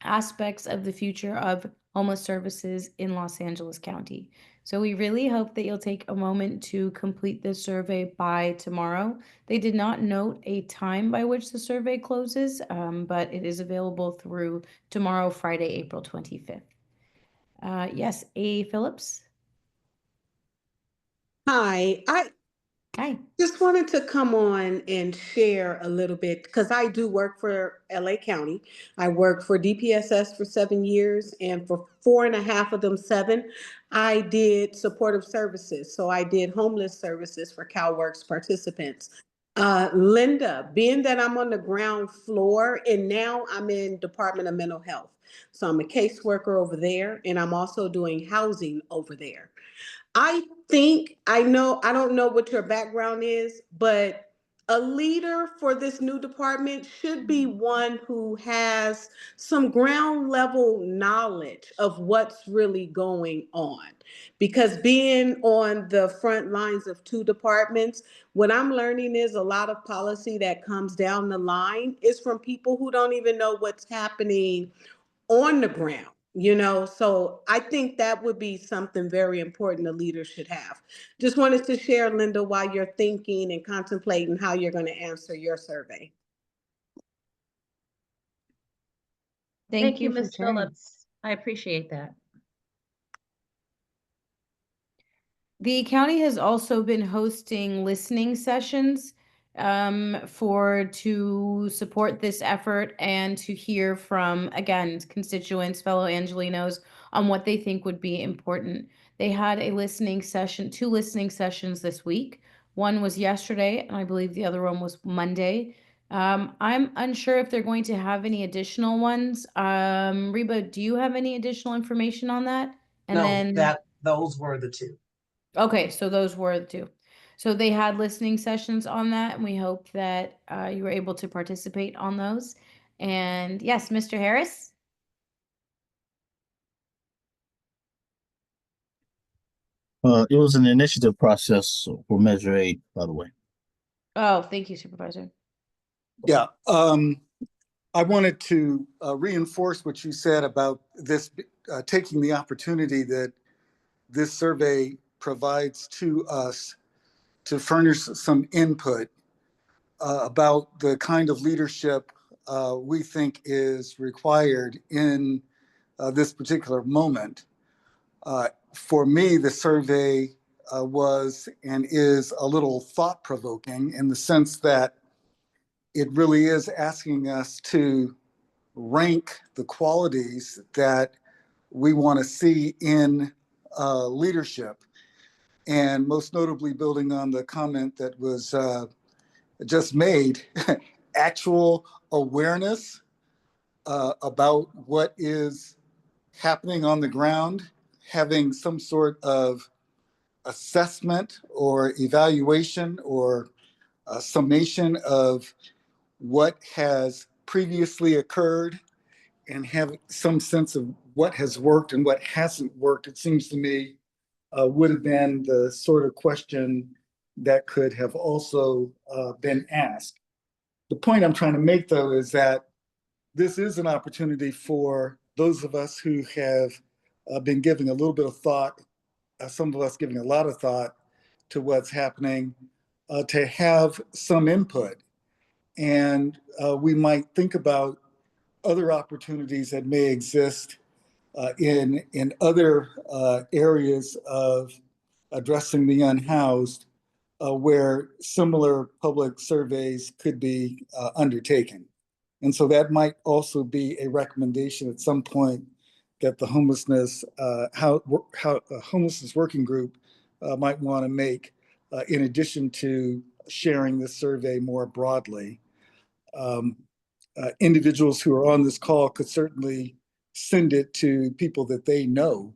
aspects of the future of homeless services in Los Angeles County. So we really hope that you'll take a moment to complete this survey by tomorrow. They did not note a time by which the survey closes, but it is available through tomorrow, Friday, April 25th. Yes, A. Phillips. Hi, I Hi. just wanted to come on and share a little bit because I do work for LA County. I worked for DPSS for 7 years, and for 4.5 of them 7, I did supportive services. So I did homeless services for CalWorks participants. Linda, being that I'm on the ground floor and now I'm in Department of Mental Health. So I'm a caseworker over there, and I'm also doing housing over there. I I don't know what your background is, but a leader for this new department should be one who has some ground level knowledge of what's really going on. Because being on the front lines of 2 departments, what I'm learning is a lot of policy that comes down the line is from people who don't even know what's happening on the ground. So I think that would be something very important a leader should have. Just wanted to share, Linda, while you're thinking and contemplating how you're going to answer your survey. Thank you, for Ms. sharing. Phillips. I appreciate that. The county has also been hosting listening sessions to support this effort and to hear from, again, constituents, fellow Angelenos, on what they think would be important. They had a listening session, 2 listening sessions this week. One was yesterday, and I believe the other one was Monday. I'm unsure if they're going to have any additional ones. Reba, do you have any additional information on that? And No, then those were the 2. okay, so those were the 2. So they had listening sessions on that, and we hope that you were able to participate on those. And yes, Mr. Harris? It was an initiative process for Measure 8, by the way. Oh, thank you, Supervisor. Yeah, I wanted to reinforce what you said about this, taking the opportunity that this survey provides to us to furnish some input about the kind of leadership we think is required in this particular moment. For me, the survey was and is a little thought-provoking in the sense that it really is asking us to rank the qualities that we want to see in leadership. And most notably, building on the comment that was just made, actual awareness about what is happening on the ground, having some sort of assessment or evaluation or summation of what has previously occurred and have some sense of what has worked and what hasn't worked, it seems to me, would have been the sort of question that could have also been asked. The point I'm trying to make, though, is that this is an opportunity for those of us who have been giving a little bit of thought, some of us giving a lot of thought to what's happening, to have some input. And we might think about other opportunities that may exist in other areas of addressing the unhoused, where similar public surveys could be undertaken. And so that might also be a recommendation at some point that the homelessness homelessness working group might want to make, in addition to sharing this survey more broadly. Individuals who are on this call could certainly send it to people that they know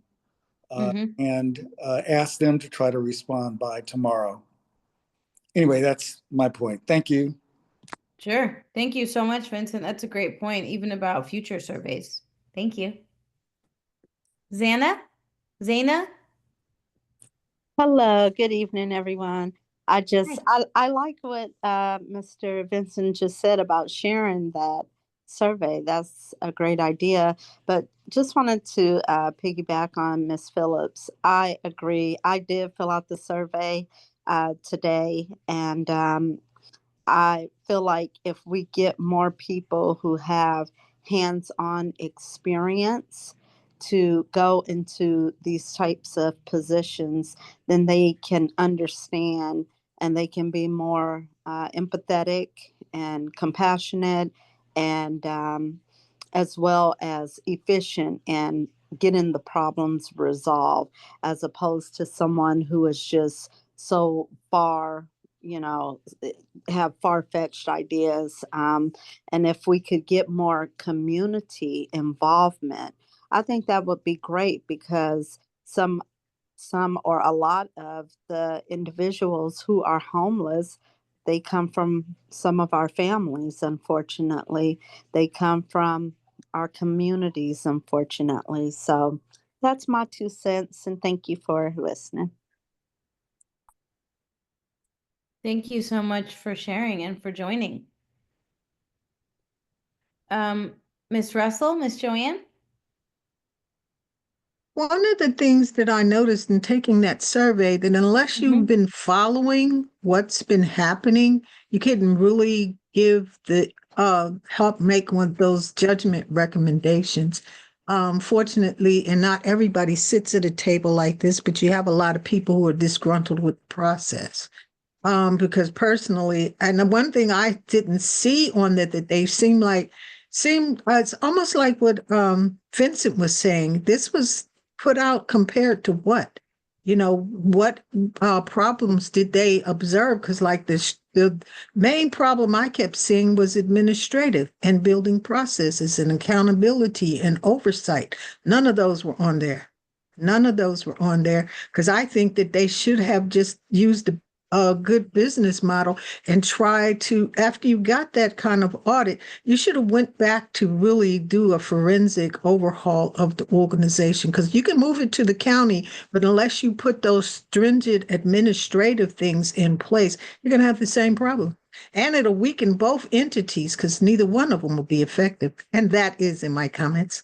and ask them to try to respond by tomorrow. Anyway, that's my point. Thank you. Sure. Thank you so much, Vincent. That's a great point, even about future surveys. Thank you. Zana? Zana? Hello, good evening, everyone. I just Hi. I like what Mr. Vincent just said about sharing that survey. That's a great idea. But just wanted to piggyback on Miss Phillips. I agree. I did fill out the survey today, and I feel like if we get more people who have hands-on experience to go into these types of positions, then they can understand and they can be more empathetic and compassionate and as well as efficient and getting the problems resolved, as opposed to someone who is just so far, have far-fetched ideas. And if we could get more community involvement, I think that would be great, because some or a lot of the individuals who are homeless, they come from some of our families, unfortunately. They come from our communities, unfortunately. So that's my 2 cents, and thank you for listening. Thank you so much for sharing and for joining. Miss Russell, Miss Joanne? One of the things that I noticed in taking that survey, that unless you've been following what's been happening, you couldn't really give the help make one of those judgment recommendations. Fortunately, and not everybody sits at a table like this, but you have a lot of people who are disgruntled with the process. Because personally, and the one thing I didn't see on that they seemed it's almost like what Vincent was saying. This was put out compared to what? What problems did they observe? Because like the main problem I kept seeing was administrative and building processes and accountability and oversight. None of those were on there. None of those were on there, because I think that they should have just used the a good business model and try to, after you got that kind of audit, you should have went back to really do a forensic overhaul of the organization, because you can move it to the county, but unless you put those stringent administrative things in place, you're going to have the same problem. And it'll weaken both entities because neither one of them will be effective. And that is in my comments.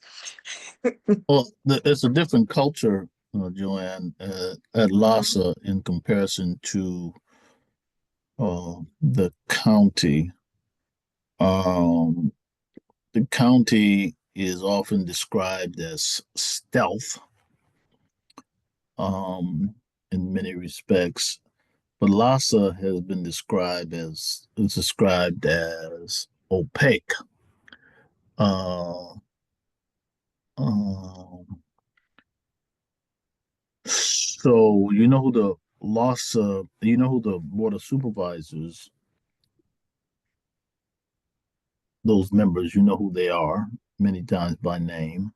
Well, it's a different culture, Joanne, at LASA in comparison to the county. The county is often described as stealth in many respects, but LASA has been described as opaque. Uh, so you know who the LASA, you know who the board of supervisors, those members, you know who they are many times by name.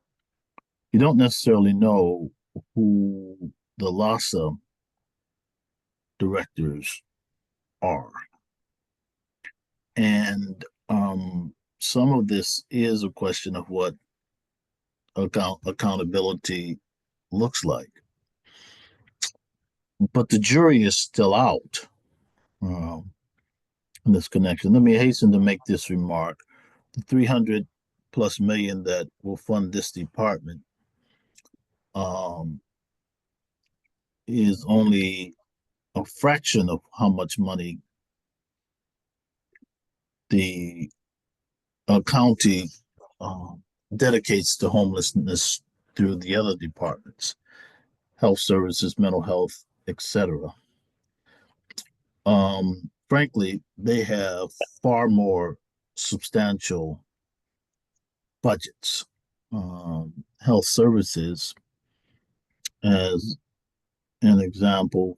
You don't necessarily know who the LASA directors are. And some of this is a question of what accountability looks like. But the jury is still out in this connection. Let me hasten to make this remark. The 300 plus million that will fund this department is only a fraction of how much money the county dedicates to homelessness through the other departments, health services, mental health, etc. Frankly, they have far more substantial budgets. Health services, as an example,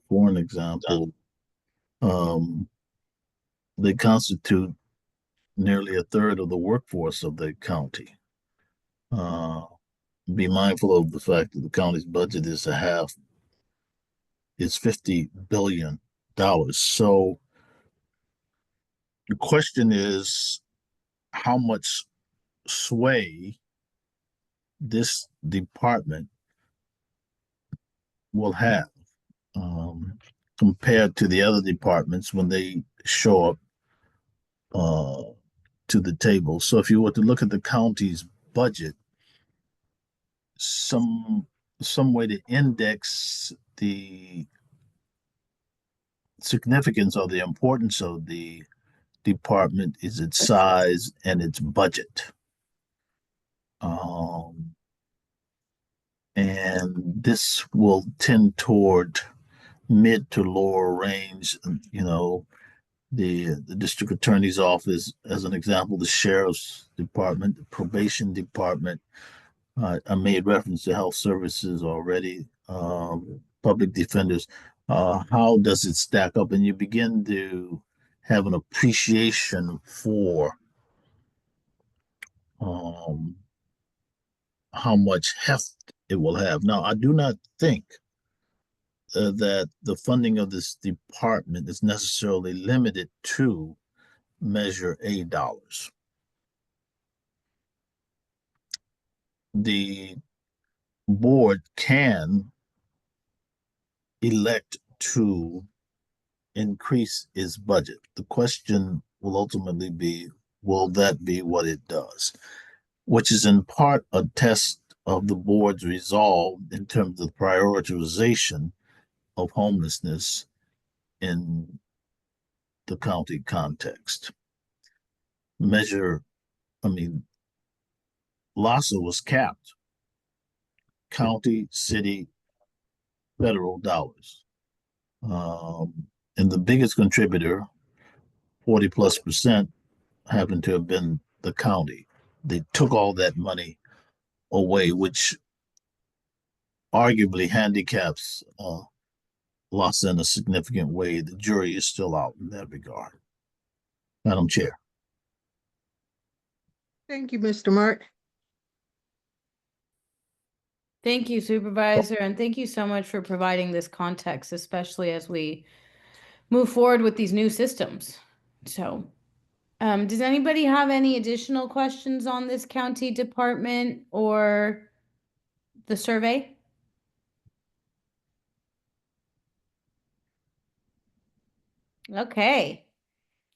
they constitute nearly a third of the workforce of the county. Be mindful of the fact that the county's budget is $50 billion. So the question is how much sway this department will have compared to the other departments when they show up to the table. So if you were to look at the county's budget, some way to index the significance or the importance of the department is its size and its budget. And this will tend toward mid to lower range. You know, the district attorney's office, as an example, the sheriff's department, the probation department. I made reference to health services already, public defenders. How does it stack up? And you begin to have an appreciation for how much heft it will have. Now, I do not think that the funding of this department is necessarily limited to Measure A dollars. The board can elect to increase its budget. The question will ultimately be, will that be what it does? Which is in part a test of the board's resolve in terms of prioritization of homelessness in the county context. LASA was capped. County, city, federal dollars. And the biggest contributor, 40+%, happened to have been the county. They took all that money away, which arguably handicaps LASA in a significant way. The jury is still out in that regard. Madam Chair. Thank you, Mr. Mark. Thank you, Supervisor, and thank you so much for providing this context, especially as we move forward with these new systems. So, does anybody have any additional questions on this county department or the survey? Okay.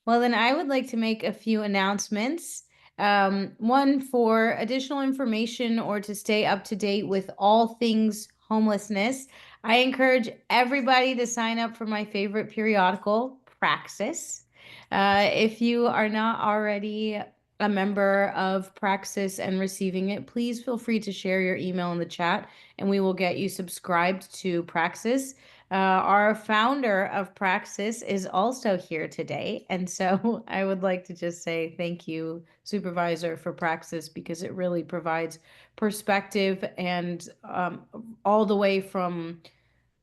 Well, then I would like to make a few announcements. One, for additional information or to stay up to date with all things homelessness, I encourage everybody to sign up for my favorite periodical, Praxis. If you are not already a member of Praxis and receiving it, please feel free to share your email in the chat and we will get you subscribed to Praxis. Our founder of Praxis is also here today. And so I would like to just say thank you, Supervisor, for Praxis, because it really provides perspective and all the way from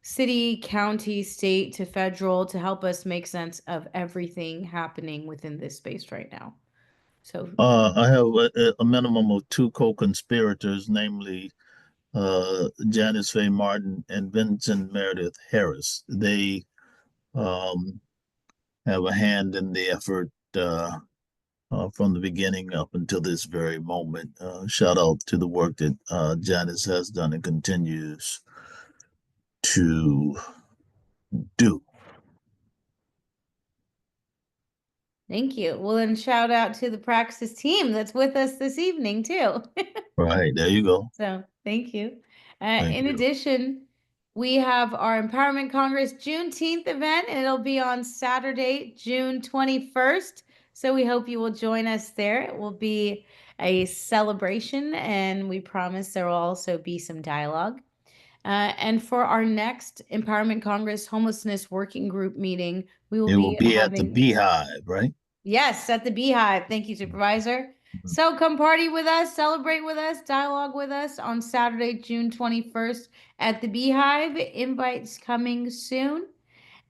city, county, state to federal to help us make sense of everything happening within this space right now. So I have a minimum of two co-conspirators, namely Janice Faye Martin and Vincent Meredith Harris. They have a hand in the effort from the beginning up until this very moment. Shout out to the work that Janice has done and continues to do. thank you. Well, then shout out to the Praxis team that's with us this evening too. Right, there you go. So thank you. Thank In you. addition, we have our Empowerment Congress Juneteenth event, and it'll be on Saturday, June 21st. So we hope you will join us there. It will be a celebration, and we promise there will also be some dialogue. And for our next Empowerment Congress Homelessness Working Group meeting, we will It will be at the having Beehive, right? Yes, at the Beehive. Thank you, Supervisor. So come party with us, celebrate with us, dialogue with us on Saturday, June 21st at the Beehive. Invites coming soon.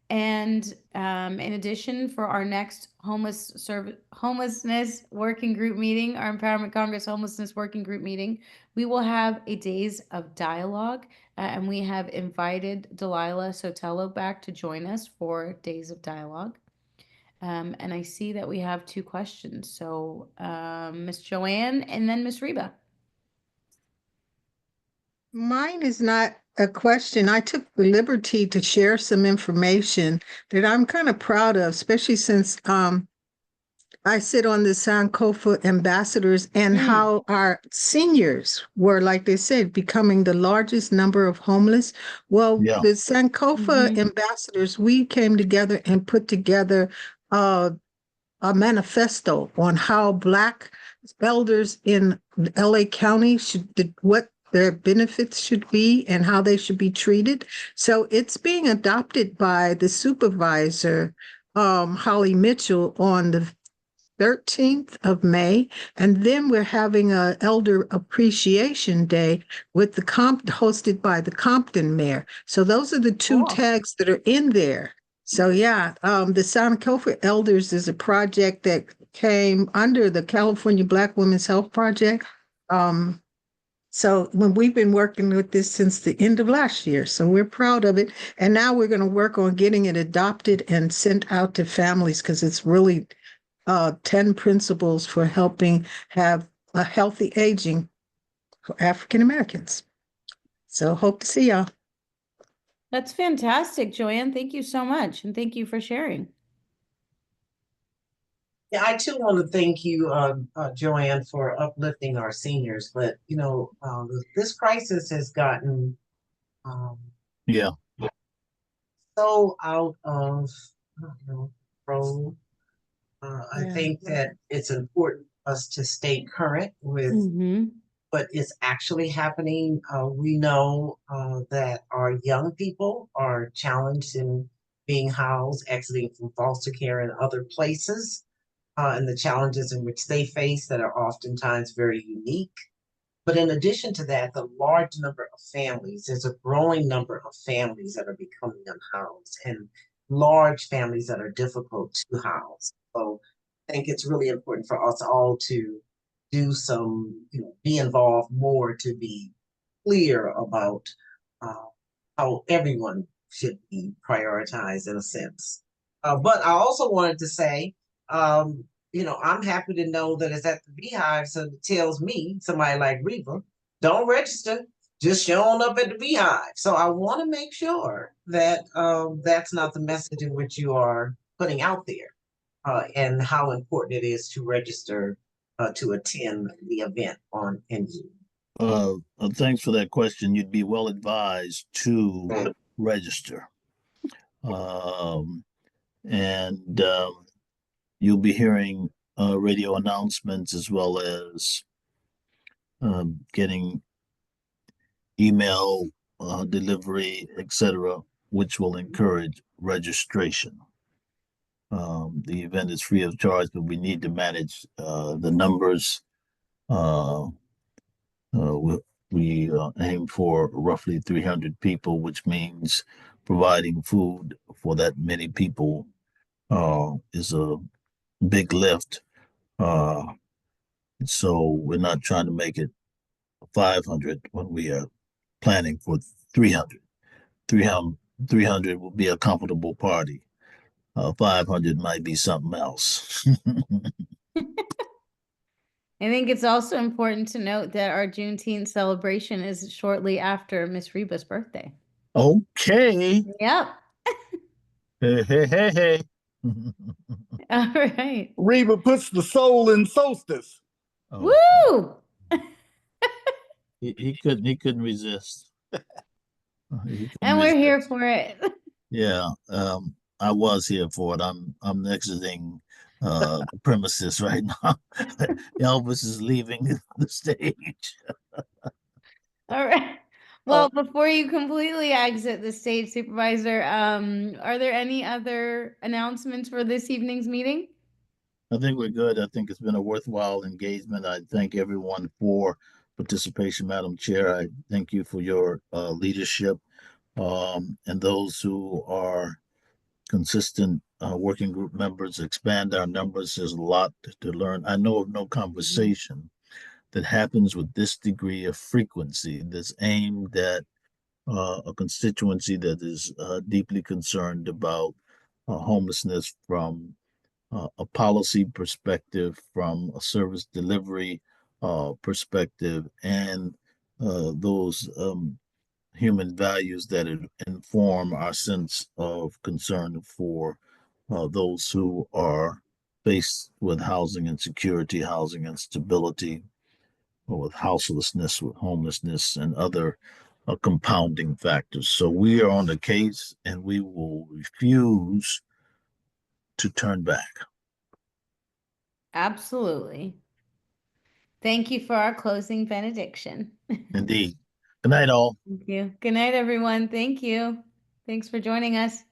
And in addition, for our next homelessness working group meeting, our Empowerment Congress Homelessness Working Group meeting, we will have a days of dialogue. And we have invited Delilah Sotelo back to join us for days of dialogue. And I see that we have two questions. So Miss Joanne and then Miss Reba. Mine is not a question. I took the liberty to share some information that I'm kind of proud of, especially since I sit on the Sankofa ambassadors and how our seniors were, like they said, becoming the largest number of homeless. Well, Yeah. the Sankofa ambassadors, we came together and put together a manifesto on how Black elders in LA County what their benefits should be and how they should be treated. So it's being adopted by the supervisor, Holly Mitchell, on the 13th of May. And then we're having a Elder Appreciation Day with the hosted by the Compton mayor. So those are the two tags that are in there. So yeah, the Sankofa Elders is a project that came under the California Black Women's Health Project. So when we've been working with this since the end of last year, so we're proud of it. And now we're going to work on getting it adopted and sent out to families because it's really 10 principles for helping have a healthy aging for African Americans. So hope to see y'all. That's fantastic, Joanne. Thank you so much. And thank you for sharing. Yeah, I too want to thank you, Joanne, for uplifting our seniors. But, you know, this crisis has gotten Yeah. so out of control. I think that it's important for us to stay current with what is actually happening. We know that our young people are challenged in being housed, exiting from foster care and other places, and the challenges in which they face that are oftentimes very unique. But in addition to that, the large number of families, there's a growing number of families that are becoming unhoused and large families that are difficult to house. So I think it's really important for us all to do some, be involved more to be clear about how everyone should be prioritized in a sense. But I also wanted to say, I'm happy to know that it's at the Beehive, so it tells me, somebody like Reba, don't register, just showing up at the Beehive. So I want to make sure that that's not the message in which you are putting out there, and how important it is to register to attend the event on Zoom. Thanks for that question. You'd be well advised to register. And you'll be hearing radio announcements as well as getting email delivery, etc., which will encourage registration. The event is free of charge, but we need to manage the numbers. We aim for roughly 300 people, which means providing food for that many people is a big lift. So we're not trying to make it 500 when we are planning for 300. 300 will be a comfortable party. 500 might be something else. I think it's also important to note that our Juneteenth celebration is shortly after Miss Reba's birthday. Okay. Yep. Hey, hey, hey, hey. All right. Reba puts the soul in solstice. Oh. Woo! he couldn't resist. And we're here for it. Yeah, I was here for it. I'm exiting the premises right now. Elvis is leaving the stage. All right. Well, before you completely exit the stage, Supervisor, are there any other announcements for this evening's meeting? I think we're good. I think it's been a worthwhile engagement. I thank everyone for participation, Madam Chair. I thank you for your leadership, and those who are consistent working group members, expand our numbers. There's a lot to learn. I know of no conversation that happens with this degree of frequency that's aimed at a constituency that is deeply concerned about homelessness from a policy perspective, from a service delivery perspective, and those human values that inform our sense of concern for those who are faced with housing insecurity, housing instability, or with houselessness, with homelessness, and other compounding factors. So we are on the case and we will refuse to turn back. Absolutely. Thank you for our closing benediction. Indeed. Good night, all. Thank you. Good night, everyone. Thank you. Thanks for joining us.